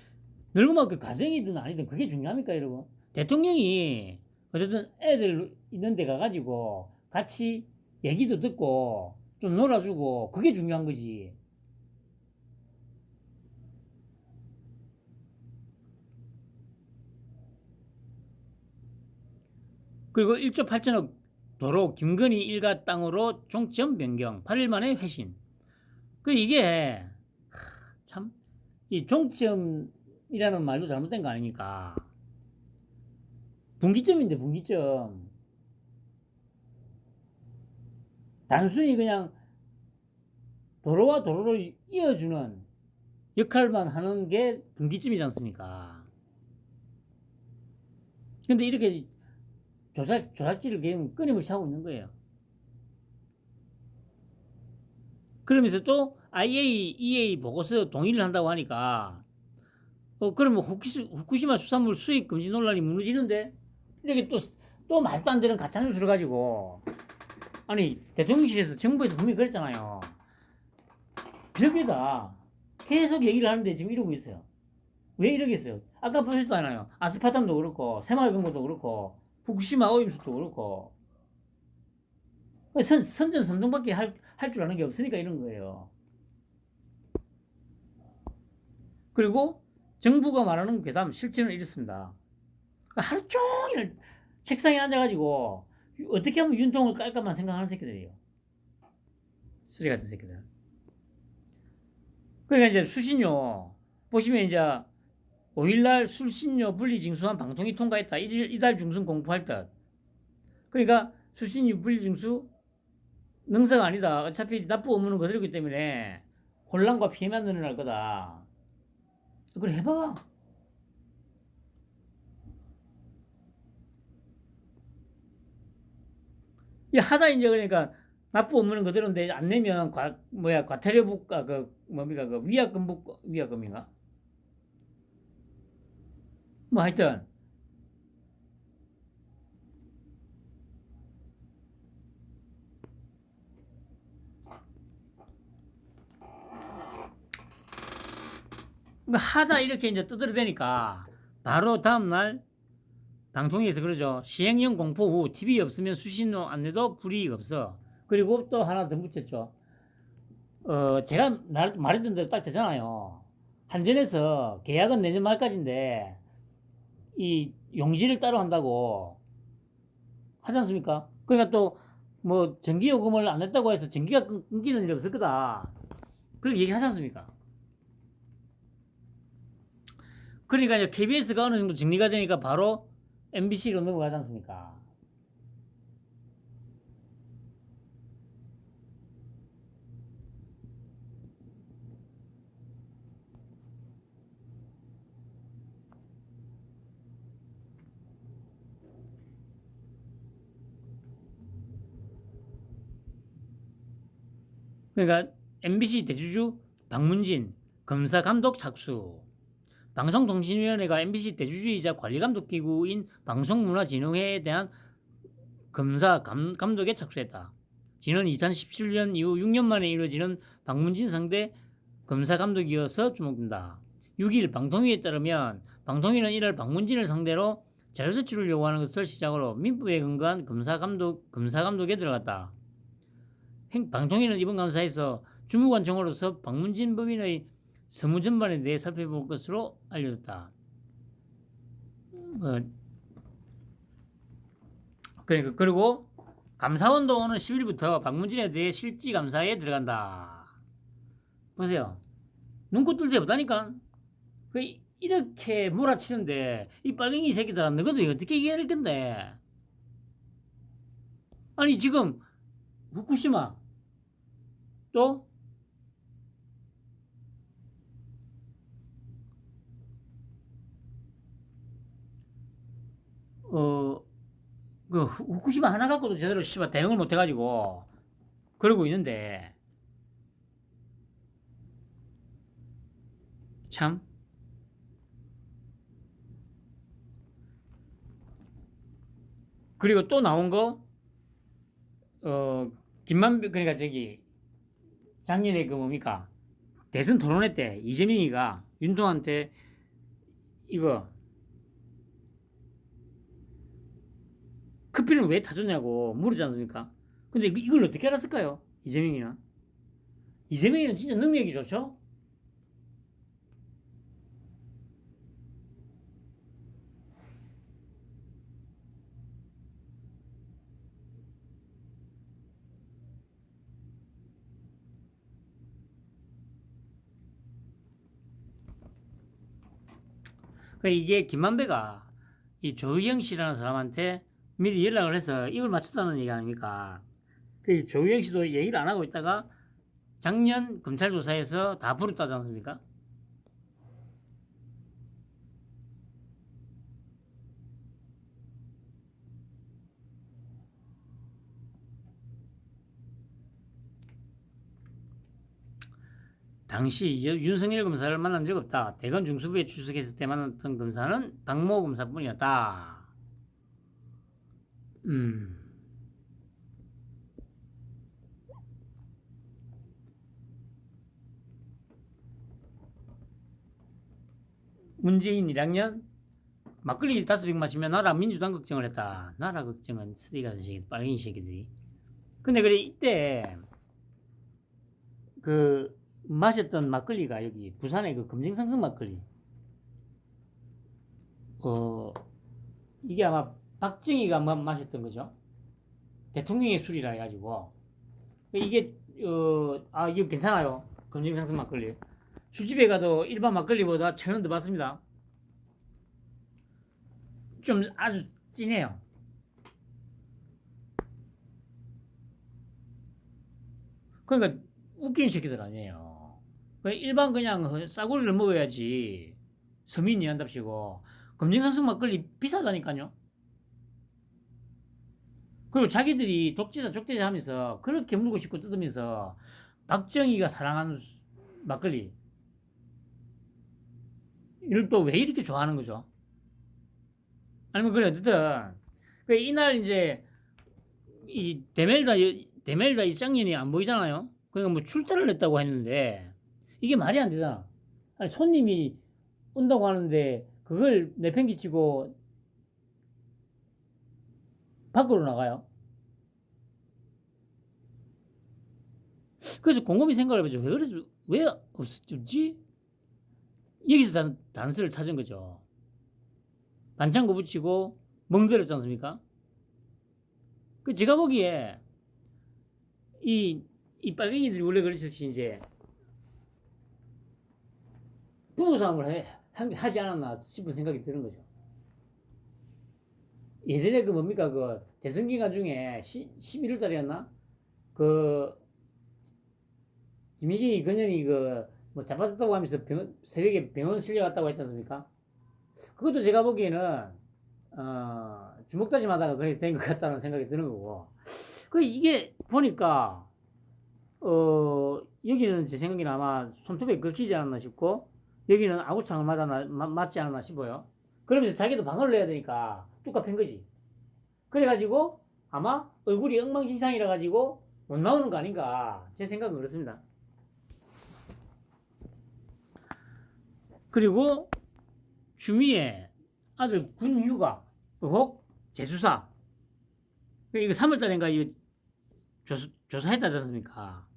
넓은 학교 과정이든 아니든 그게 중요합니까, 여러분? 대통령이 어쨌든 애들 있는 데 가가지고 같이 얘기도 듣고 좀 놀아주고 그게 중요한 거지. 그리고 1조 8천억 도로 김건희 일가 땅으로 종점 변경 8일 만에 회신. 그 이게 참 이 종점이라는 말도 잘못된 거 아닙니까? 분기점인데 분기점. 단순히 그냥 도로와 도로를 이어주는 역할만 하는 게 분기점이지 않습니까? 근데 이렇게 조작질을 계속 끊임없이 하고 있는 거예요. 그러면서 또 IA, EA 보고서 동의를 한다고 하니까 그러면 후쿠시마 수산물 수입 금지 논란이 무너지는데 이렇게 또 말도 안 되는 가짜뉴스를 가지고 아니 대통령실에서 정부에서 분명히 그랬잖아요. 벽에다 계속 얘기를 하는데 지금 이러고 있어요. 왜 이러겠어요? 아까 보셨잖아요. 아스파탐도 그렇고 새마을금고도 그렇고 후쿠시마 오염수도 그렇고 선전선동밖에 할 줄 아는 게 없으니까 이런 거예요. 그리고 정부가 말하는 괴담 실제는 이렇습니다. 하루 종일 책상에 앉아가지고 어떻게 하면 윤통을 깔까만 생각하는 새끼들이에요. 쓰레기 같은 새끼들. 그러니까 이제 수신료 보시면 이제 5일날 수신료 분리징수한 방통위 통과했다. 이달 중순 공포할 듯. 그러니까 수신료 분리징수 능사가 아니다. 어차피 납부 의무는 거스르기 때문에 혼란과 피해만 늘어날 거다. 그래 해봐. 이 하다 이제 그러니까 납부 의무는 그대로인데 안 내면 과태료부가 그 뭡니까 그 위약금인가? 뭐 하여튼 하다 이렇게 이제 두드러대니까 바로 다음날 방통위에서 그러죠. 시행령 공포 후 TV 없으면 수신료 안내도 불이익 없어. 그리고 또 하나 더 붙였죠. 제가 말했던 대로 딱 되잖아요. 한전에서 계약은 내년 말까지인데 이 용지를 따로 한다고 하지 않습니까? 그러니까 또 뭐 전기요금을 안 냈다고 해서 전기가 끊기는 일이 없을 거다. 그렇게 얘기하지 않습니까? 그러니까 이제 KBS가 어느 정도 정리가 되니까 바로 MBC로 넘어가지 않습니까? 그러니까 MBC 대주주 박문진 검사 감독 착수. 방송통신위원회가 MBC 대주주이자 관리감독기구인 방송문화진흥회에 대한 검사 감독에 착수했다. 지난 2017년 이후 6년 만에 이루어지는 박문진 상대 검사 감독이어서 주목된다. 6일 방통위에 따르면 방통위는 이날 박문진을 상대로 자료제출을 요구하는 것을 시작으로 민법에 근거한 검사 감독에 들어갔다. 방통위는 이번 감사에서 주무관청으로서 박문진 법인의 서무 전반에 대해 살펴볼 것으로 알려졌다. 그러니까 그리고 감사원도 오는 10일부터 박문진에 대해 실지 감사에 들어간다. 보세요. 눈코 뜰 데 없다니까. 이렇게 몰아치는데 이 빨갱이 새끼들아 너희들 어떻게 이해할 건데? 아니 지금 후쿠시마 또 그 후쿠시마 하나 갖고도 제대로 씨발 대응을 못 해가지고 그러고 있는데 참. 그리고 또 나온 거 김만배 그러니까 저기 작년에 그 뭡니까 대선 토론회 때 이재명이가 윤통한테 이거 커피는 왜 타줬냐고 물었지 않습니까? 근데 이걸 어떻게 알았을까요? 이재명이는 진짜 능력이 좋죠? 이게 김만배가 이 조희영 씨라는 사람한테 미리 연락을 해서 입을 맞췄다는 얘기 아닙니까? 그 조희영 씨도 얘기를 안 하고 있다가 작년 검찰 조사에서 다 불었다지 않습니까? 당시 윤석열 검사를 만난 적 없다. 대검 중수부에 출석했을 때 만났던 검사는 박모 검사뿐이었다. 음. 문재인 1학년 막걸리 5병 마시면 나라 민주당 걱정을 했다. 나라 걱정은 쓰디가 빨갱이 새끼들이. 근데 그래 이때 그 마셨던 막걸리가 여기 부산의 그 금정상승 막걸리. 이게 아마 박정희가 마셨던 거죠. 대통령의 술이라 해가지고 이게 이거 괜찮아요. 금정상승 막걸리. 술집에 가도 일반 막걸리보다 1,000원 더 받습니다. 좀 아주 진해요. 그러니까 웃기는 새끼들 아니에요. 일반 그냥 싸구리를 먹어야지 서민이 한답시고 검정상승 막걸리 비싸다니까요. 그리고 자기들이 독재자 족대자 하면서 그렇게 물고 싶고 뜯으면서 박정희가 사랑하는 막걸리 이걸 또 왜 이렇게 좋아하는 거죠? 아니면 그래 어쨌든 이날 이제 이 데멜다 이 쌍년이 안 보이잖아요. 그러니까 뭐 출타를 했다고 했는데 이게 말이 안 되잖아. 아니 손님이 온다고 하는데 그걸 내팽개치고 밖으로 나가요. 그래서 곰곰이 생각을 해보죠. 왜 없었지? 여기서 단서를 찾은 거죠. 반창고 붙이고 멍들었지 않습니까? 제가 보기에 이 빨갱이들이 원래 그렇듯이 이제 부부싸움을 하지 않았나 싶은 생각이 드는 거죠. 예전에 그 뭡니까 그 대선 기간 중에 11월 달이었나 그 김희진이 그년이 그뭐 잡아줬다고 하면서 새벽에 병원 실려갔다고 했지 않습니까? 그것도 제가 보기에는 주먹다짐하다가 그렇게 된 것 같다는 생각이 드는 거고. 이게 보니까 여기는 제 생각에는 아마 손톱에 긁히지 않았나 싶고 여기는 아구창을 맞지 않았나 싶어요. 그러면서 자기도 방어를 해야 되니까 뚝가 팬 거지. 그래가지고 아마 얼굴이 엉망진창이라 가지고 못 나오는 거 아닌가 제 생각은 그렇습니다. 그리고 주미의 아들 군휴가 의혹 재수사 이거 3월달인가 이거 조사했다지 않습니까?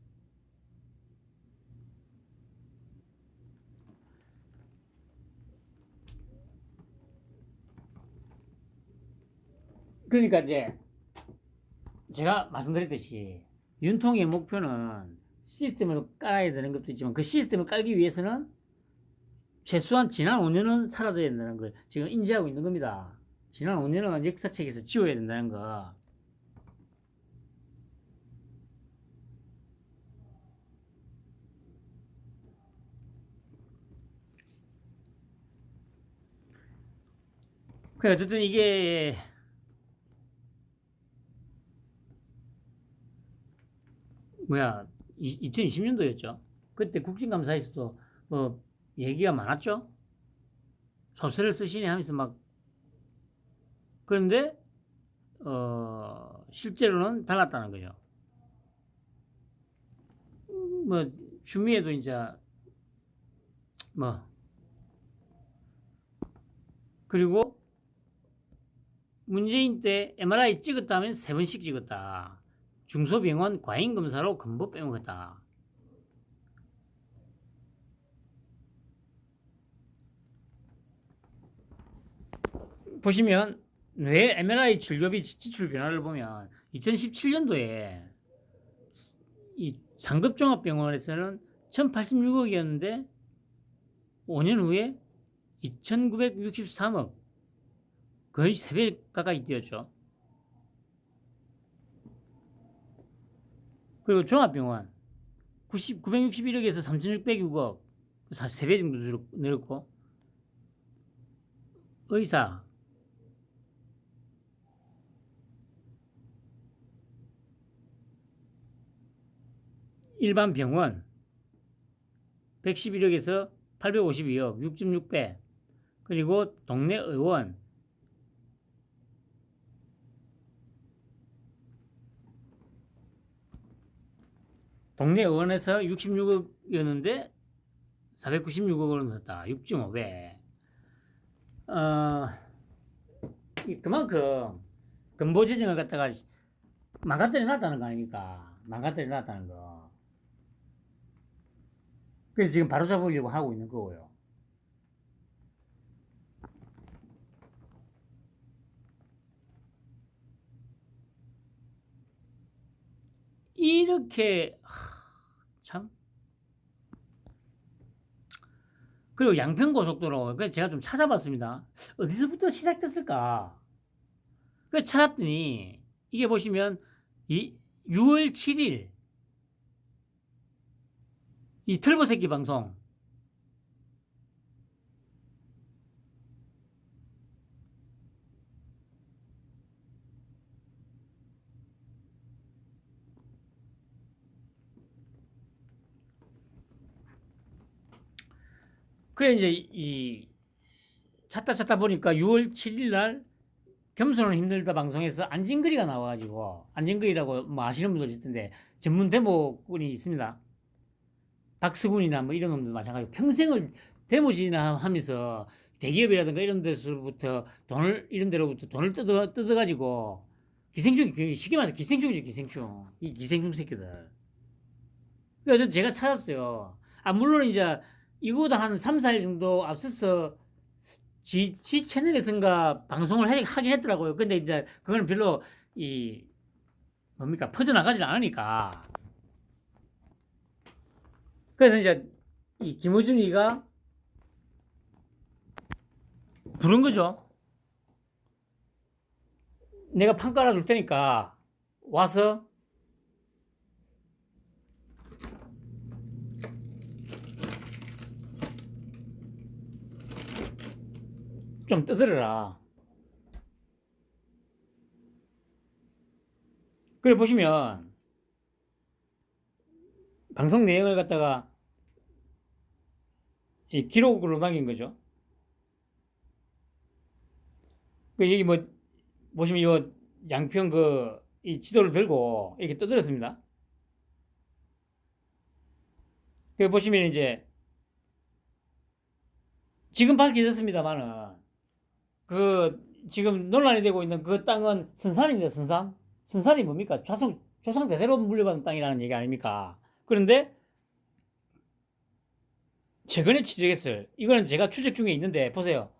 그러니까 이제 제가 말씀드렸듯이 윤통의 목표는 시스템을 깔아야 되는 것도 있지만 그 시스템을 깔기 위해서는 최소한 지난 5년은 사라져야 된다는 걸 지금 인지하고 있는 겁니다. 지난 5년은 역사책에서 지워야 된다는 거. 어쨌든 이게 2020년도였죠. 그때 국정감사에서도 뭐 얘기가 많았죠. 소설을 쓰시네 하면서 막. 그런데 실제로는 달랐다는 거죠. 뭐 추미애도 이제 뭐 그리고 문재인 때 MRI 찍었다면 3번씩 찍었다. 중소병원 과잉검사로 근보 빼먹었다. 보시면 뇌 MRI 진료비 지출 변화를 보면 2017년도에 이 상급종합병원에서는 1086억이었는데 5년 후에 2963억, 거의 3배 가까이 뛰었죠. 그리고 종합병원 961억에서 3606억, 3배 정도 늘었고, 의사 일반 병원 111억에서 852억, 6.6배. 그리고 동네 의원 동네 의원에서 66억이었는데 496억으로 늘었다. 6.5배. 그만큼 근보 재정을 갖다가 망가뜨려 놨다는 거 아닙니까? 망가뜨려 놨다는 거. 그래서 지금 바로 잡으려고 하고 있는 거고요. 이렇게 참. 그리고 양평고속도로, 그래서 제가 좀 찾아봤습니다. 어디서부터 시작됐을까? 그래서 찾았더니 이게 보시면 6월 7일 이 털보새끼 방송, 그래 이제 이 찾다 보니까 6월 7일 날 겸손은 힘들다 방송에서 안진걸이가 나와가지고, 안진걸이라고 뭐 아시는 분들 있을 텐데 전문 데모꾼이 있습니다. 박스군이나 뭐 이런 놈들 마찬가지고 평생을 데모지나 하면서 대기업이라든가 이런 데서부터 이런 데로부터 돈을 뜯어가지고 기생충, 쉽게 말해서 기생충이죠, 기생충. 이 기생충 새끼들. 그래서 제가 찾았어요. 물론 이제 이거보다 한 3, 4일 정도 앞서서 지 채널에선가 방송을 하긴 했더라고요. 근데 이제 그거는 별로 퍼져나가질 않으니까. 그래서 이제 이 김어준이가 부른 거죠. 내가 판 깔아줄 테니까 와서 좀 떠들어라. 그래 보시면 방송 내용을 갖다가 이 기록으로 남긴 거죠. 여기 뭐 보시면 이 양평 이 지도를 들고 이렇게 떠들었습니다. 그 보시면 이제 지금 밝혀졌습니다만은 지금 논란이 되고 있는 그 땅은 선산입니다. 선산. 선산이 뭡니까? 조상 대대로 물려받은 땅이라는 얘기 아닙니까? 그런데 최근에 지적했을, 이거는 제가 추적 중에 있는데 보세요.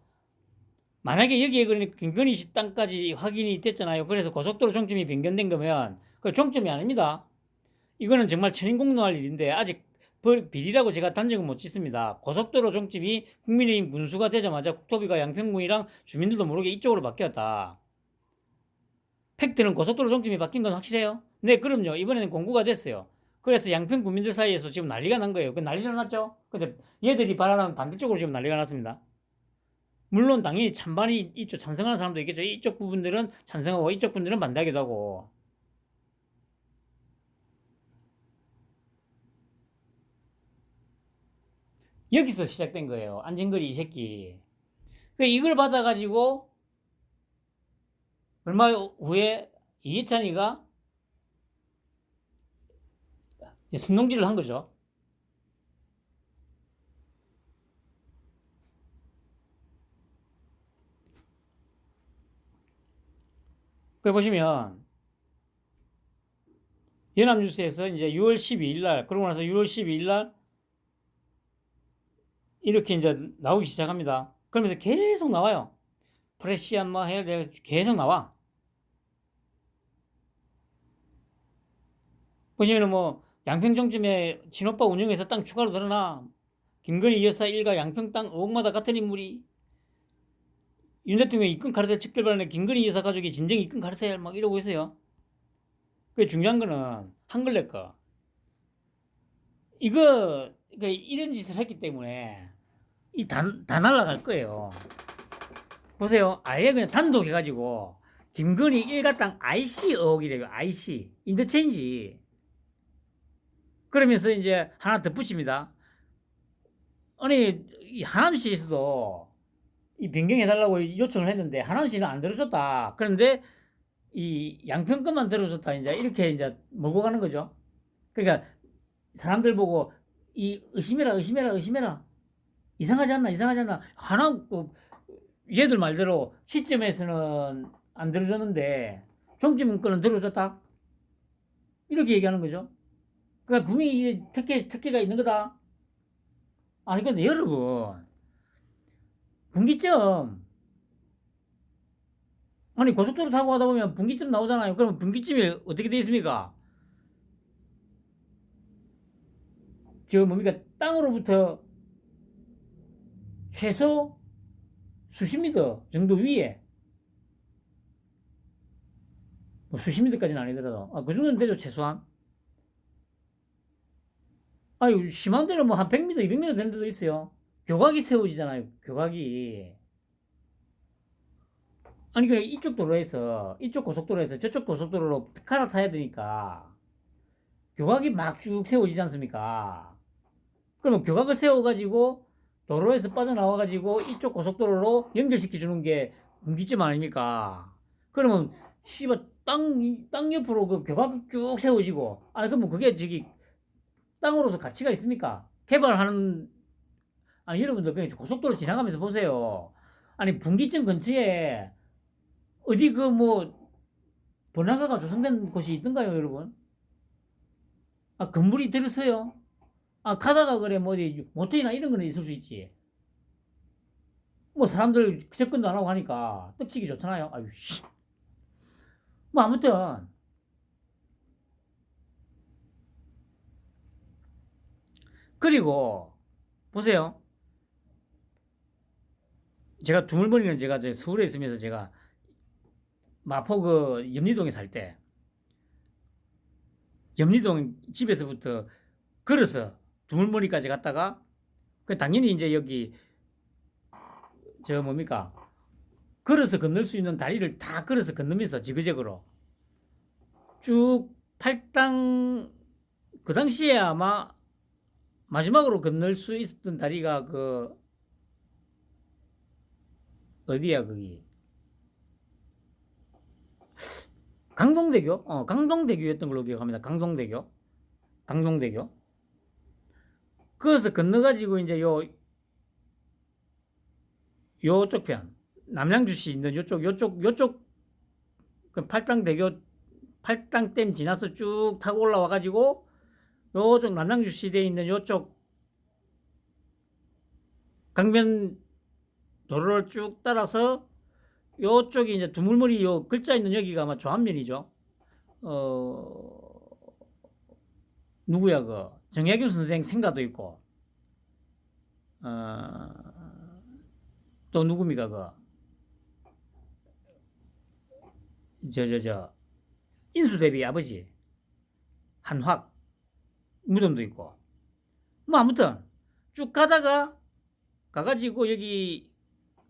만약에 여기에 김건희 씨 땅까지 확인이 됐잖아요. 그래서 고속도로 종점이 변경된 거면 그 종점이 아닙니다. 이거는 정말 천인공노할 일인데 아직 비리라고 제가 단정은 못 짓습니다. 고속도로 종점이 국민의힘 군수가 되자마자 국토비가 양평군이랑 주민들도 모르게 이쪽으로 바뀌었다. 팩트는 고속도로 종점이 바뀐 건 확실해요? 네, 그럼요. 이번에는 공고가 됐어요. 그래서 양평 구민들 사이에서 지금 난리가 난 거예요. 그 난리가 났죠? 근데 얘들이 바라는 반대쪽으로 지금 난리가 났습니다. 물론 당연히 찬반이 있죠. 찬성하는 사람도 있겠죠. 이쪽 부분들은 찬성하고 이쪽 분들은 반대하기도 하고. 여기서 시작된 거예요. 안진걸이 이 새끼. 이걸 받아가지고 얼마 후에 이해찬이가 선동질을 한 거죠. 그 보시면 연합뉴스에서 이제 6월 12일 날, 그러고 나서 6월 12일 날 이렇게 이제 나오기 시작합니다. 그러면서 계속 나와요. 프레시안 뭐 해야 돼. 계속 나와. 보시면은 뭐 양평정쯤에 친오빠 운영해서 땅 추가로 드러나. 김건희 여사 일가 양평 땅 의혹마다 같은 인물이 윤 대통령이 입건 가르쳐 척결반에 김건희 여사 가족이 진정 입건 가르쳐야 할 막 이러고 있어요. 그 중요한 거는 한글레 거. 이거 이런 짓을 했기 때문에 다 날아갈 거예요. 보세요. 아예 그냥 단독 해가지고 김건희 일가 땅 IC 의혹이래요. IC 인터체인지. 그러면서 이제 하나 덧붙입니다. 아니 이 하남시에서도 이 변경해달라고 요청을 했는데 하남시는 안 들어줬다. 그런데 이 양평권만 들어줬다. 이제 이렇게 이제 몰고 가는 거죠. 그러니까 사람들 보고 이 의심해라. 이상하지 않나. 하나 얘들 말대로 시점에서는 안 들어줬는데 종점 거는 들어줬다. 이렇게 얘기하는 거죠. 그러니까 분명히 특혜가 있는 거다. 아니 근데 여러분 분기점 아니 고속도로 타고 가다 보면 분기점 나오잖아요. 그러면 분기점이 어떻게 되어 있습니까? 저 뭡니까 땅으로부터 최소 수십 미터 정도 위에 뭐 수십 미터까지는 아니더라도 그 정도는 되죠 최소한. 아유 심한 데는 뭐 한 100m 200m 되는 데도 있어요. 교각이 세워지잖아요. 교각이. 아니 그래 이쪽 도로에서 이쪽 고속도로에서 저쪽 고속도로로 갈아타야 되니까 교각이 막 쭉 세워지지 않습니까? 그러면 교각을 세워가지고 도로에서 빠져나와가지고 이쪽 고속도로로 연결시켜 주는 게 분기점 아닙니까? 그러면 씨발 땅 옆으로 그 교각 쭉 세워지고 아니 그러면 그게 저기 땅으로서 가치가 있습니까? 개발하는 아니 여러분들 그냥 고속도로 지나가면서 보세요. 아니 분기점 근처에 어디 그 뭐 번화가가 조성된 곳이 있던가요, 여러분? 건물이 들었어요. 가다가 그래 뭐 어디 모텔이나 이런 거는 있을 수 있지. 뭐 사람들 접근도 안 하고 하니까 떡치기 좋잖아요. 아유 씨. 뭐 아무튼 그리고 보세요. 제가 두물머리는 제가 서울에 있으면서 제가 마포 그 염리동에 살 때 염리동 집에서부터 걸어서 두물머리까지 갔다가 당연히 이제 여기 저 뭡니까 걸어서 건널 수 있는 다리를 다 걸어서 건너면서 지그재그로 쭉 팔당 그 당시에 아마 마지막으로 건널 수 있었던 다리가 그 어디야 거기 강동대교? 강동대교였던 걸로 기억합니다. 강동대교. 그것을 건너가지고 이제 요쪽 편 남양주시 있는 요쪽 그 팔당댐 지나서 쭉 타고 올라와가지고 요쪽 남양주시대에 있는 요쪽 강변 도로를 쭉 따라서 요쪽이 이제 두물머리 요 글자 있는 여기가 아마 조한면이죠. 누구야 그 정약용 선생 생가도 있고 또 누굽니까 저 인수대비 아버지 한확 무덤도 있고 뭐 아무튼 쭉 가가지고 여기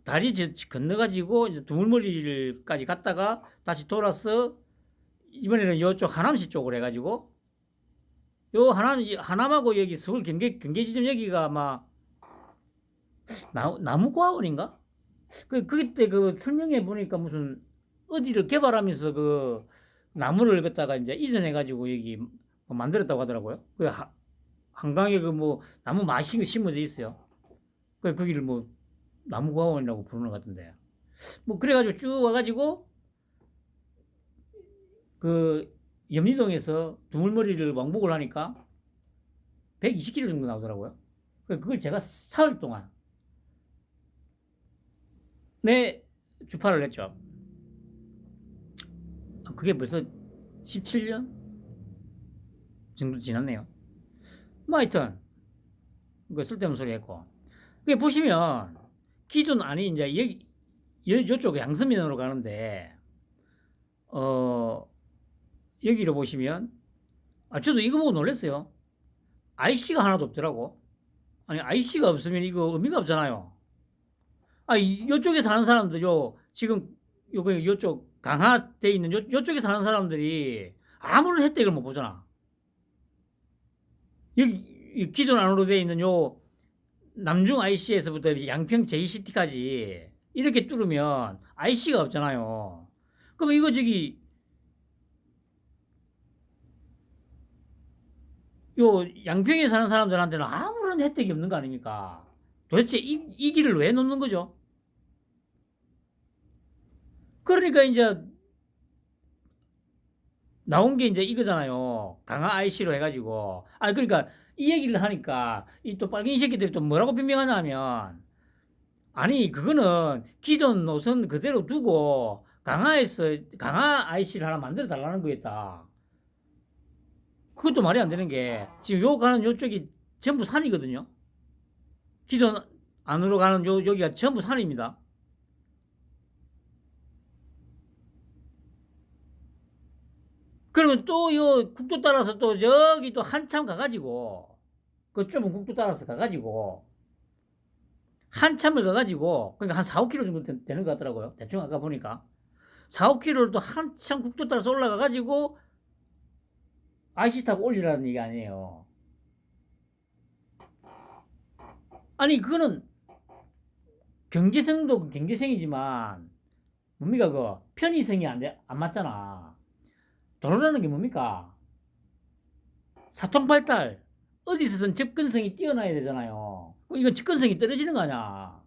다리 건너가지고 이제 두물머리까지 갔다가 다시 돌아서 이번에는 요쪽 하남시 쪽으로 해가지고 요 하남하고 여기 서울 경계지점 여기가 아마 나무과원인가? 그때 그 설명해 보니까 무슨 어디를 개발하면서 그 나무를 갖다가 이제 이전해가지고 여기 뭐 만들었다고 하더라고요. 그 한강에 그 뭐 나무 많이 심어져 있어요. 거기를 뭐 나무과원이라고 부르는 것 같은데. 뭐 그래가지고 쭉 와가지고 그 염리동에서 두물머리를 왕복을 하니까 120km 정도 나오더라고요. 그걸 제가 사흘 동안 내 주파를 했죠. 그게 벌써 17년 정도 지났네요. 뭐 하여튼 그 쓸데없는 소리 했고, 그게 보시면 기존 안이 이제 여기 이쪽 양서면으로 가는데 여기로 보시면 저도 이거 보고 놀랐어요. IC가 하나도 없더라고. 아니 IC가 없으면 이거 의미가 없잖아요. 이쪽에 사는 사람들요, 지금 요쪽 강화돼 있는 요쪽에 사는 사람들이 아무런 혜택을 못 보잖아. 여기 기존 안으로 돼 있는 요 남중 IC에서부터 양평 JCT까지 이렇게 뚫으면 IC가 없잖아요. 그럼 이거 요 양평에 사는 사람들한테는 아무런 혜택이 없는 거 아닙니까? 도대체 이 길을 왜 놓는 거죠? 그러니까 이제 나온 게 이제 이거잖아요. 강화 IC로 해가지고. 그러니까 이 얘기를 하니까 이 또 빨갱이 새끼들이 또 뭐라고 변명하냐 하면, 아니 그거는 기존 노선 그대로 두고 강화 IC를 하나 만들어 달라는 거였다. 그것도 말이 안 되는 게, 지금 요 가는 요쪽이 전부 산이거든요. 기존 안으로 가는 여기가 전부 산입니다. 그러면 또 요 국도 따라서 또 저기 또 한참 가가지고, 그 좁은 국도 따라서 가가지고 한참을 가가지고, 그러니까 한 4, 5km 정도 되는 것 같더라고요. 대충 아까 보니까 4, 5km를 또 한참 국도 따라서 올라가가지고 IC 타고 올리라는 얘기 아니에요. 아니 그거는 경제성도 경제성이지만 뭡니까, 그 편의성이 안 맞잖아. 도로라는 게 뭡니까? 사통팔달 어디서든 접근성이 뛰어나야 되잖아요. 이건 접근성이 떨어지는 거 아니야.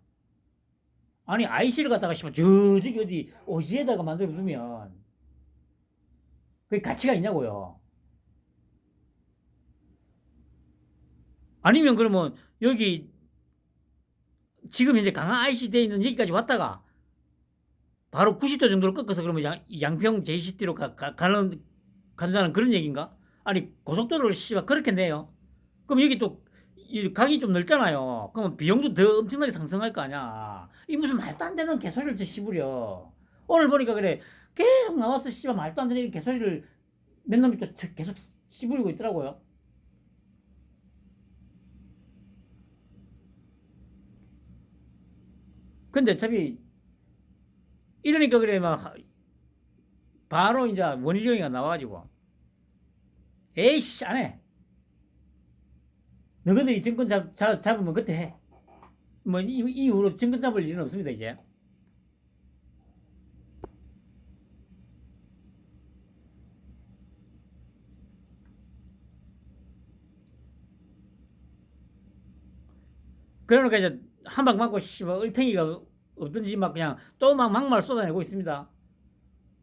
아니 IC를 갖다가 저기 어디 오지에다가 만들어 두면 그게 가치가 있냐고요. 아니면 그러면 여기 지금 현재 강화 IC 돼 있는 여기까지 왔다가 바로 90도 정도로 꺾어서 그러면 양평 JCT로 간다는 그런 얘기인가? 아니 고속도로를 그렇게 내요. 그럼 여기 또 강이 좀 넓잖아요. 그러면 비용도 더 엄청나게 상승할 거 아니야. 이 무슨 말도 안 되는 개소리를 씹으려. 오늘 보니까 그래, 계속 나와서 말도 안 되는 개소리를 몇 놈이 또 계속 씹으리고 있더라고요. 근데 어차피 이러니까 그래 막 바로 이제 원희룡이가 나와가지고, 에이씨 안 해. 너희들이 정권 잡으면 그때 해. 뭐 이후로 정권 잡을 일은 없습니다 이제. 그러니까 이제 한 방 맞고 얼탱이가 없든지 막 그냥 또 막 막말 쏟아내고 있습니다.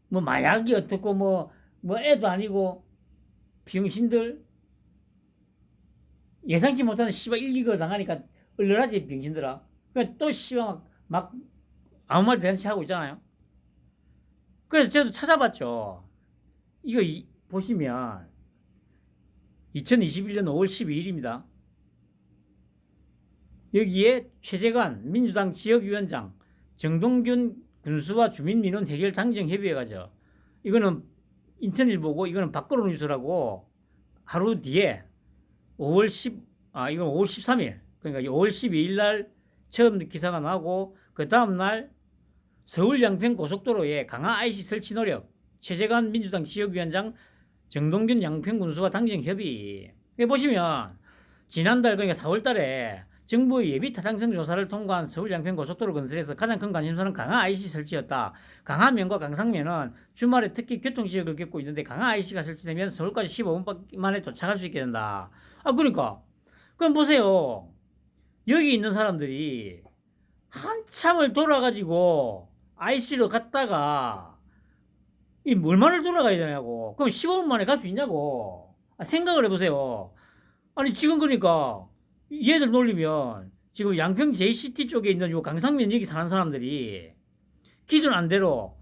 뭐 마약이 어떻고 뭐 애도 아니고 병신들, 예상치 못하는 일기가 당하니까 얼얼하지 병신들아. 그러니까 또 막 아무 말 대잔치 하고 있잖아요. 그래서 저도 찾아봤죠. 이거 보시면 2021년 5월 12일입니다. 여기에 최재관 민주당 지역위원장, 정동균 군수와 주민민원 해결 당정 협의회 가죠. 이거는 인천일보고 이거는 밖으로 뉴스라고 하루 뒤에 5월 13일, 그러니까 5월 12일 날 처음 기사가 나고, 그 다음 날 서울 양평 고속도로에 강화 IC 설치 노력, 최재관 민주당 지역위원장, 정동균 양평 군수와 당정 협의. 보시면 지난달, 그러니까 4월 달에 정부의 예비 타당성 조사를 통과한 서울 양평 고속도로 건설에서 가장 큰 관심사는 강화 IC 설치였다. 강화면과 강상면은 주말에 특히 교통지역을 겪고 있는데 강화 IC가 설치되면 서울까지 15분 만에 도착할 수 있게 된다. 그러니까 그럼 보세요. 여기 있는 사람들이 한참을 돌아가지고 IC로 갔다가 이 얼마를 돌아가야 되냐고. 그럼 15분 만에 갈 수 있냐고. 생각을 해보세요. 아니 지금 그러니까 얘들 놀리면 지금 양평 JCT 쪽에 있는 요 강상면 여기 사는 사람들이 기존 안대로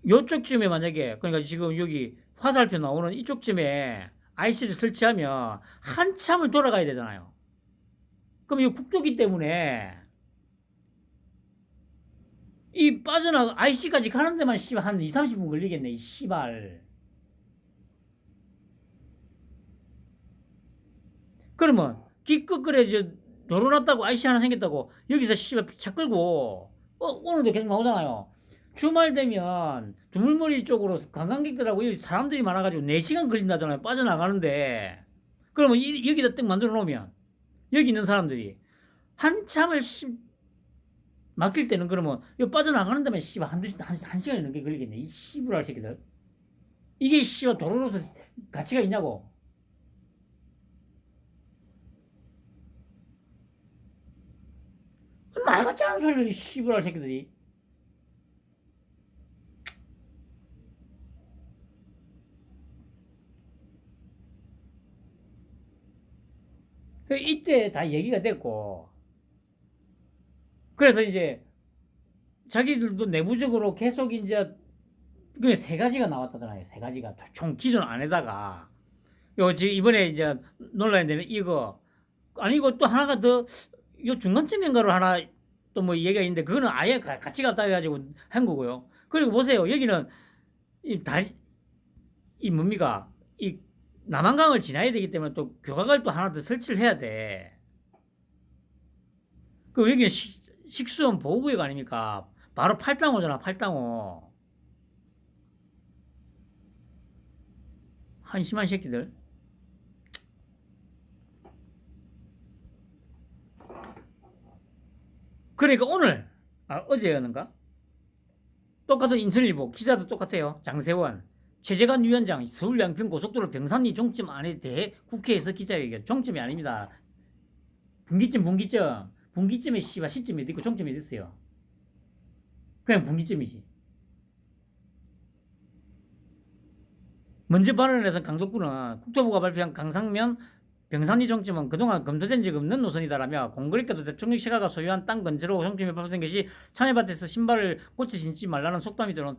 요쪽쯤에 만약에 그러니까 지금 여기 화살표 나오는 이쪽쯤에 IC를 설치하면 한참을 돌아가야 되잖아요. 그럼 이 국도기 때문에 이 빠져나가 IC까지 가는 데만 씨발 한 2, 30분 걸리겠네. 이 씨발. 그러면 기껏 저 도로 났다고 IC 하나 생겼다고 여기서 씨발 차 끌고 오늘도 계속 나오잖아요. 주말 되면 두물머리 쪽으로 관광객들하고 여기 사람들이 많아가지고 4시간 걸린다잖아요. 빠져나가는데. 그러면 여기다 딱 만들어 놓으면 여기 있는 사람들이 한참을 막힐 때는 그러면 여 빠져나가는 데만 씨발 한 시간이 넘게 걸리겠네. 이 씨부랄 새끼들. 이게 씨발 도로로서 가치가 있냐고. 말 같지 않은 소리를 씨부랄 새끼들이. 이때 다 얘기가 됐고 그래서 이제 자기들도 내부적으로 계속 이제 그 세 가지가 나왔다잖아요. 세 가지가 총 기존 안에다가 요 지금 이번에 이제 논란이 되는 이거 아니고 또 하나가 더 요 중간쯤인가로 하나 또 뭐 얘기가 있는데 그거는 아예 가치가 없다 해가지고 한 거고요. 그리고 보세요. 여기는 이 뭡니까 이 남한강을 지나야 되기 때문에 또 교각을 또 하나 더 설치를 해야 돼. 그 여기는 식수원 보호구역 아닙니까? 바로 팔당호잖아. 팔당호. 한심한 새끼들. 그러니까 오늘 어제였는가? 똑같은 인천일보 기자도 똑같아요. 장세원 최재관 위원장 서울 양평 고속도로 병산리 종점 안에 대해 국회에서 기자회견. 종점이 아닙니다. 분기점에 씨발 시점이 어디 있고 종점이 어디 있어요. 그냥 분기점이지. 먼저 발언해서 강덕구는 국토부가 발표한 강상면 병산리 종점은 그동안 검토된 적 없는 노선이다라며 공교롭게도 대통령 시가가 소유한 땅 근처로 종점이 발표된 것이 참외밭에서 신발을 고쳐 신지 말라는 속담이 들은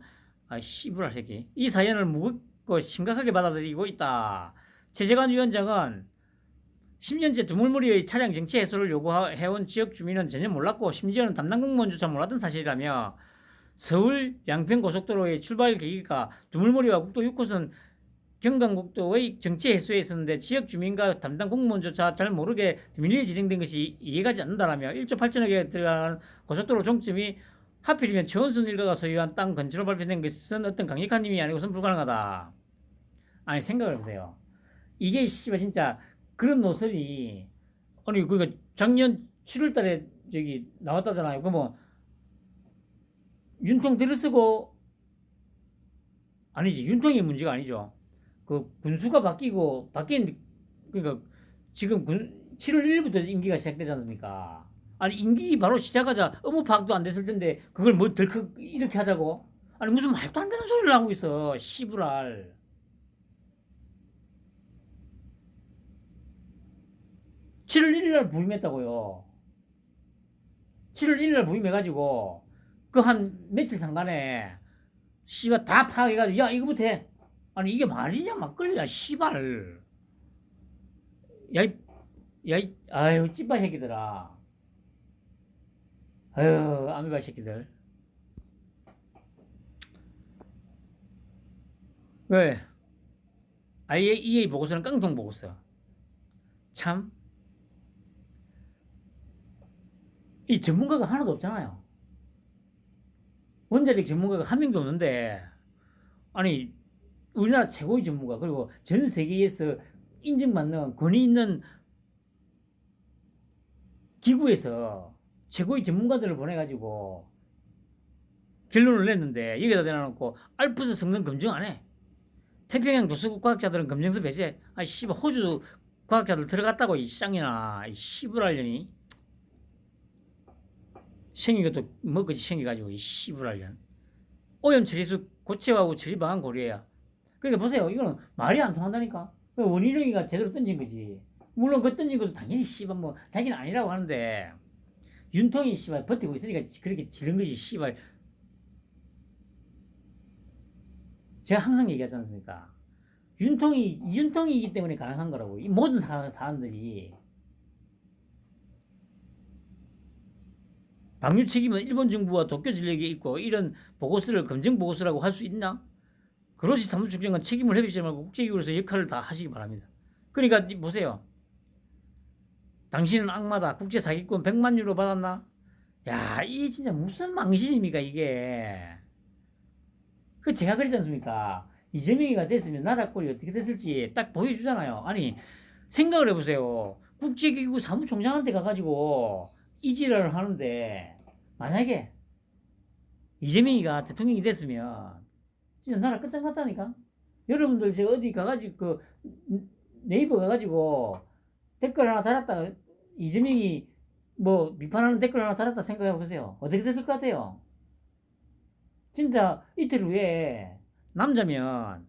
씨부랄 새끼. 이 사연을 무겁고 심각하게 받아들이고 있다. 최재관 위원장은 10년째 두물머리의 차량 정체 해소를 요구해온 지역 주민은 전혀 몰랐고 심지어는 담당 공무원조차 몰랐던 사실이라며 서울 양평 고속도로의 출발 계기가 두물머리와 국도 6호선 경강국도의 정체 해소에 있었는데 지역 주민과 담당 공무원조차 잘 모르게 비밀리에 진행된 것이 이해가지 않는다라며 1조 8천억에 들어가는 고속도로 종점이 하필이면 최원순 일가가 소유한 땅 근처로 발표된 것은 어떤 강력한 힘이 아니고선 불가능하다. 아니 생각을 해보세요. 이게 씨발 진짜 그런 노선이 아니 그러니까 작년 7월달에 저기 나왔다잖아요. 그러면 윤통 들어쓰고 아니지 윤통이 문제가 아니죠. 그 군수가 바뀐 그러니까 지금 7월 1일부터 임기가 시작되지 않습니까? 아니 임기 바로 시작하자 업무 파악도 안 됐을 텐데 그걸 뭐 덜컥 이렇게 하자고? 아니 무슨 말도 안 되는 소리를 하고 있어 씨부랄. 7월 1일 날 부임했다고요. 7월 1일 날 부임해가지고 그 한 며칠 상간에 씨발 다 파악해가지고 야 이거부터 해. 아니 이게 말이냐 막걸리야 씨발. 야이 아유 찌빠 새끼들아. 아유 아미바 새끼들. 왜? EA 보고서는 깡통 보고서. 참. 이 전문가가 하나도 없잖아요. 원자력 전문가가 한 명도 없는데 아니 우리나라 최고의 전문가 그리고 전 세계에서 인정받는 권위 있는 기구에서 최고의 전문가들을 보내가지고 결론을 냈는데 여기다 대놔놓고 알프스 성능 검증 안 해. 태평양 도서국 과학자들은 검증서 배제. 아 씨발 호주 과학자들 들어갔다고 이 쌍년아 이 씨부랄년이 생긴 것도 먹거지 생겨가지고 이 씨부랄년. 오염 처리수 고체하고 처리 방안 고려해야. 그러니까 보세요. 이거는 말이 안 통한다니까. 원희룡이가 제대로 던진 거지. 물론 그 던진 것도 당연히 씨발 뭐 자기는 아니라고 하는데 윤통이 씨발 버티고 있으니까 그렇게 지른 거지 씨발. 제가 항상 얘기하지 않습니까? 윤통이기 때문에 가능한 거라고. 이 모든 사안들이. 방류 책임은 일본 정부와 도쿄 전력에 있고 이런 보고서를 검증 보고서라고 할 수 있나? 그로시 사무총장은 책임을 회피하지 말고 국제기구로서 역할을 다 하시기 바랍니다. 그러니까 보세요. 당신은 악마다. 국제사기권 100만 유로 받았나? 야, 이게 진짜 무슨 망신입니까 이게. 그 제가 그랬지 않습니까? 이재명이가 됐으면 나라 꼴이 어떻게 됐을지 딱 보여주잖아요. 아니 생각을 해보세요. 국제기구 사무총장한테 가가지고 이 지랄을 하는데 만약에 이재명이가 대통령이 됐으면 진짜 나라 끝장났다니까. 여러분들 제가 어디 가가지고 그 네이버 가가지고 댓글 하나 달았다 이재명이 뭐 비판하는 댓글 하나 달았다 생각해 보세요. 어떻게 됐을 것 같아요? 진짜 이틀 후에 남자면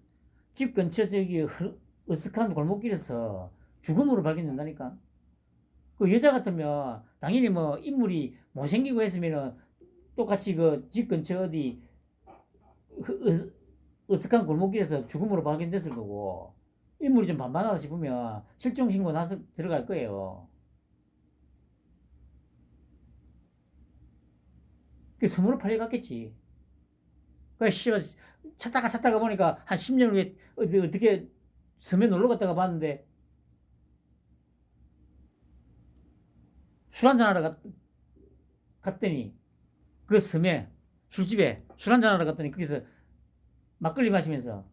집 근처 저기 으슥한 골목길에서 죽음으로 발견된다니까. 그 여자 같으면 당연히 뭐 인물이 못생기고 했으면은 똑같이 그 집 근처 어디 으슥한 골목길에서 죽음으로 발견됐을 거고, 인물이 좀 반반하다 싶으면 실종 신고 나서 들어갈 거예요. 그 섬으로 팔려갔겠지. 그 씨발 찾다가 보니까 한 10년 후에 어떻게 섬에 놀러 갔다가 봤는데 술 한잔 하러 갔더니 그 섬에 술집에 술 한잔 하러 갔더니 거기서 막걸리 마시면서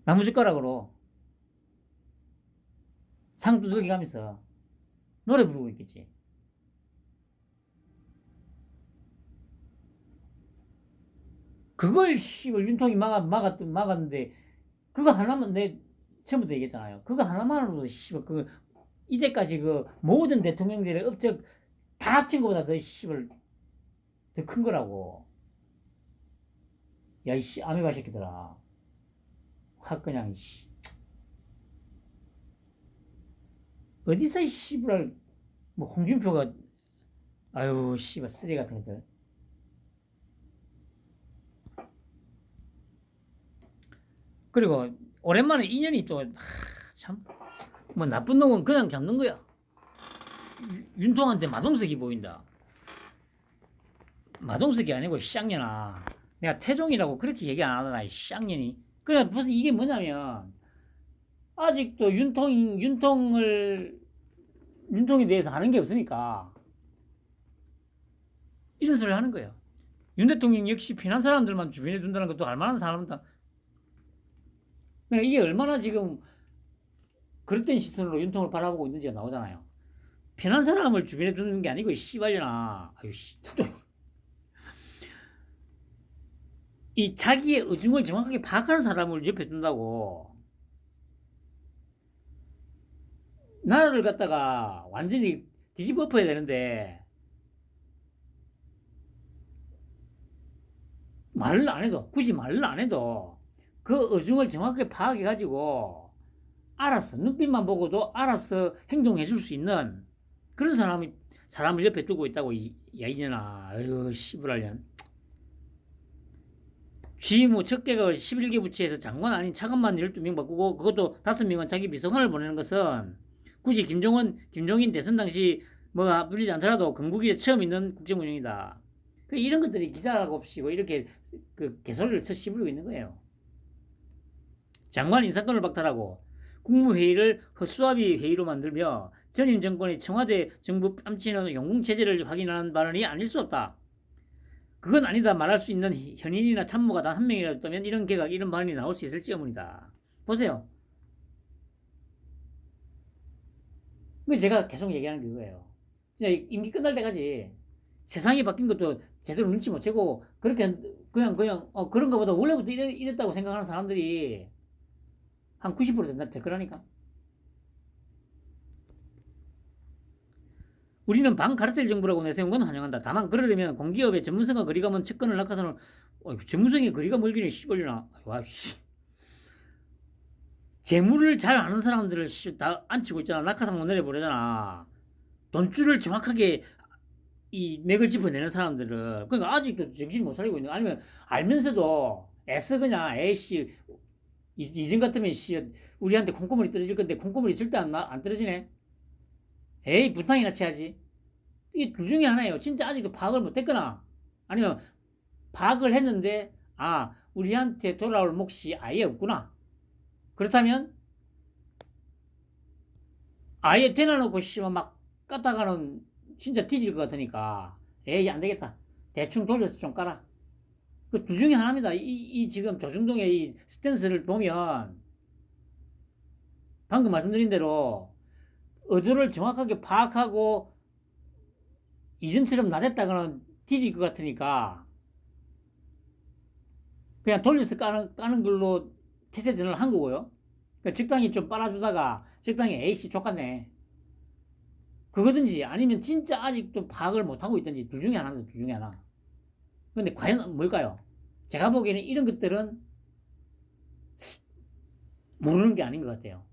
나무젓가락으로 상 두들겨 가면서 노래 부르고 있겠지. 그걸 씨발 윤통이 막았는데 그거 하나만 내 처음부터 얘기했잖아요. 그거 하나만으로도 씨발 그 이때까지 그 모든 대통령들의 업적 다 합친 것보다 더 씨발 더 큰 거라고. 야 이씨 아메바 새끼들아. 확 그냥 씨. 어디서 씨발 뭐 홍준표가 아유 씨발 쓰레기 같은 것들. 그리고 오랜만에 인연이 또 참 뭐 나쁜 놈은 그냥 잡는 거야. 윤통한테 마동석이 보인다. 마동석이 아니고 쌍년아. 내가 태종이라고 그렇게 얘기 안 하더라. 쌍년이. 그냥 무슨 이게 뭐냐면 아직도 윤통에 대해서 아는 게 없으니까 이런 소리를 하는 거예요. 윤 대통령 역시 피난 사람들만 주변에 둔다는 것도 알만한 사람이다. 그러니까 이게 얼마나 지금 그릇된 시선으로 윤통을 바라보고 있는지가 나오잖아요. 편한 사람을 주변에 두는 게 아니고 씨발려나. 아유 씨. 이 자기의 의중을 정확하게 파악하는 사람을 옆에 둔다고. 나라를 갖다가 완전히 뒤집어 엎어야 되는데 말을 안 해도 굳이 말을 안 해도 그 의중을 정확하게 파악해 가지고 알아서 눈빛만 보고도 알아서 행동해 줄 수 있는 그런 사람을 옆에 두고 있다고. 이년아. 아유 씨부랄년. 취임 후 첫 개가 11개 부처에서 장관 아닌 차관만 12명 바꾸고 그것도 5명은 자기 비서관을 보내는 것은 굳이 김종인 대선 당시 뭐가 불리지 않더라도 건국일에 처음 있는 국정운영이다. 이런 것들이 기자라고 없이 이렇게 그 개소리를 쳐 씹으려고 있는 거예요. 장관 인사권을 박탈하고 국무회의를 허수아비 회의로 만들며 전임 정권의 청와대 정부 뺨치는 영웅체제를 확인하는 발언이 아닐 수 없다. 그건 아니다 말할 수 있는 현인이나 참모가 단 한 명이라도 있다면 이런 개각, 이런 발언이 나올 수 있을지 의문이다. 보세요. 그 제가 계속 얘기하는 게 그거예요. 진짜 임기 끝날 때까지 세상이 바뀐 것도 제대로 눈치 못 채고 그렇게 그냥 그런가 보다 원래부터 이랬다고 생각하는 사람들이 한 90% 된다 될 거라니까. 우리는 방 가르칠 정부라고 내세운 건 환영한다. 다만 그러려면 공기업의 전문성과 거리가 먼 측근을 낙하산을 전문성의 거리가 멀기는 씨발려나. 와 씨. 재물을 잘 아는 사람들을 다 앉히고 있잖아. 낙하산 못 내려보내잖아. 돈줄을 정확하게 이 맥을 짚어내는 사람들을. 그러니까 아직도 정신 못 차리고 있는 거. 아니면 알면서도 애써 그냥 에이씨 이전 같으면 씨 우리한테 콩고물이 떨어질 건데 콩고물이 절대 안 떨어지네. 에이 분탕이나 쳐야지. 이게 둘 중에 하나예요. 진짜 아직도 파악을 못했거나 아니면 파악을 했는데 우리한테 돌아올 몫이 아예 없구나. 그렇다면 아예 대놔놓고 씨발 막 까다가는 진짜 뒤질 것 같으니까 에이 안 되겠다. 대충 돌려서 좀 깔아. 그 둘 중에 하나입니다. 이 지금 조중동의 이 스탠스를 보면 방금 말씀드린 대로 의도를 정확하게 파악하고 이전처럼 나댔다가는 뒤질 것 같으니까 그냥 돌려서 까는 걸로 태세 전환을 한 거고요. 그러니까 적당히 좀 빨아주다가 적당히 A씨 족같네. 그거든지 아니면 진짜 아직도 파악을 못하고 있든지 둘 중에 하나입니다. 둘 중에 하나. 근데 과연 뭘까요? 제가 보기에는 이런 것들은 모르는 게 아닌 것 같아요.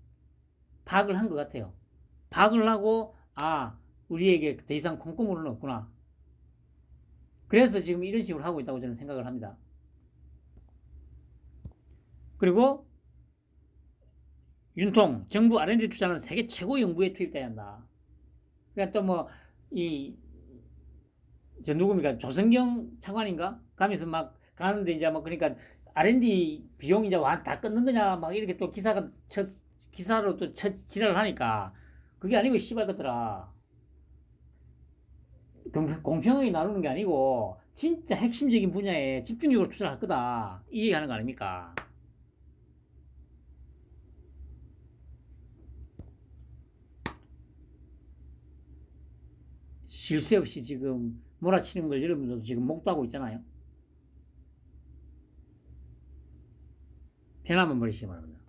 파악을 한 것 같아요. 파악을 하고 우리에게 더 이상 콩고물은 없구나. 그래서 지금 이런 식으로 하고 있다고 저는 생각을 합니다. 그리고 윤통 정부 R&D 투자는 세계 최고 연구에 투입돼야 한다. 그러니까 또 뭐 누굽니까 조성경 차관인가 가면서 막 가는데 이제 막 그러니까 R&D 비용 이제 다 끊는 거냐 막 이렇게 또 기사로 또 지랄을 하니까 그게 아니고 씨발 것들아 공평하게 나누는 게 아니고 진짜 핵심적인 분야에 집중적으로 투자를 할 거다 이 얘기하는 거 아닙니까? 쉴 새 없이 지금 몰아치는 걸 여러분들도 지금 목도하고 있잖아요. 편하면 버리시기 바랍니다.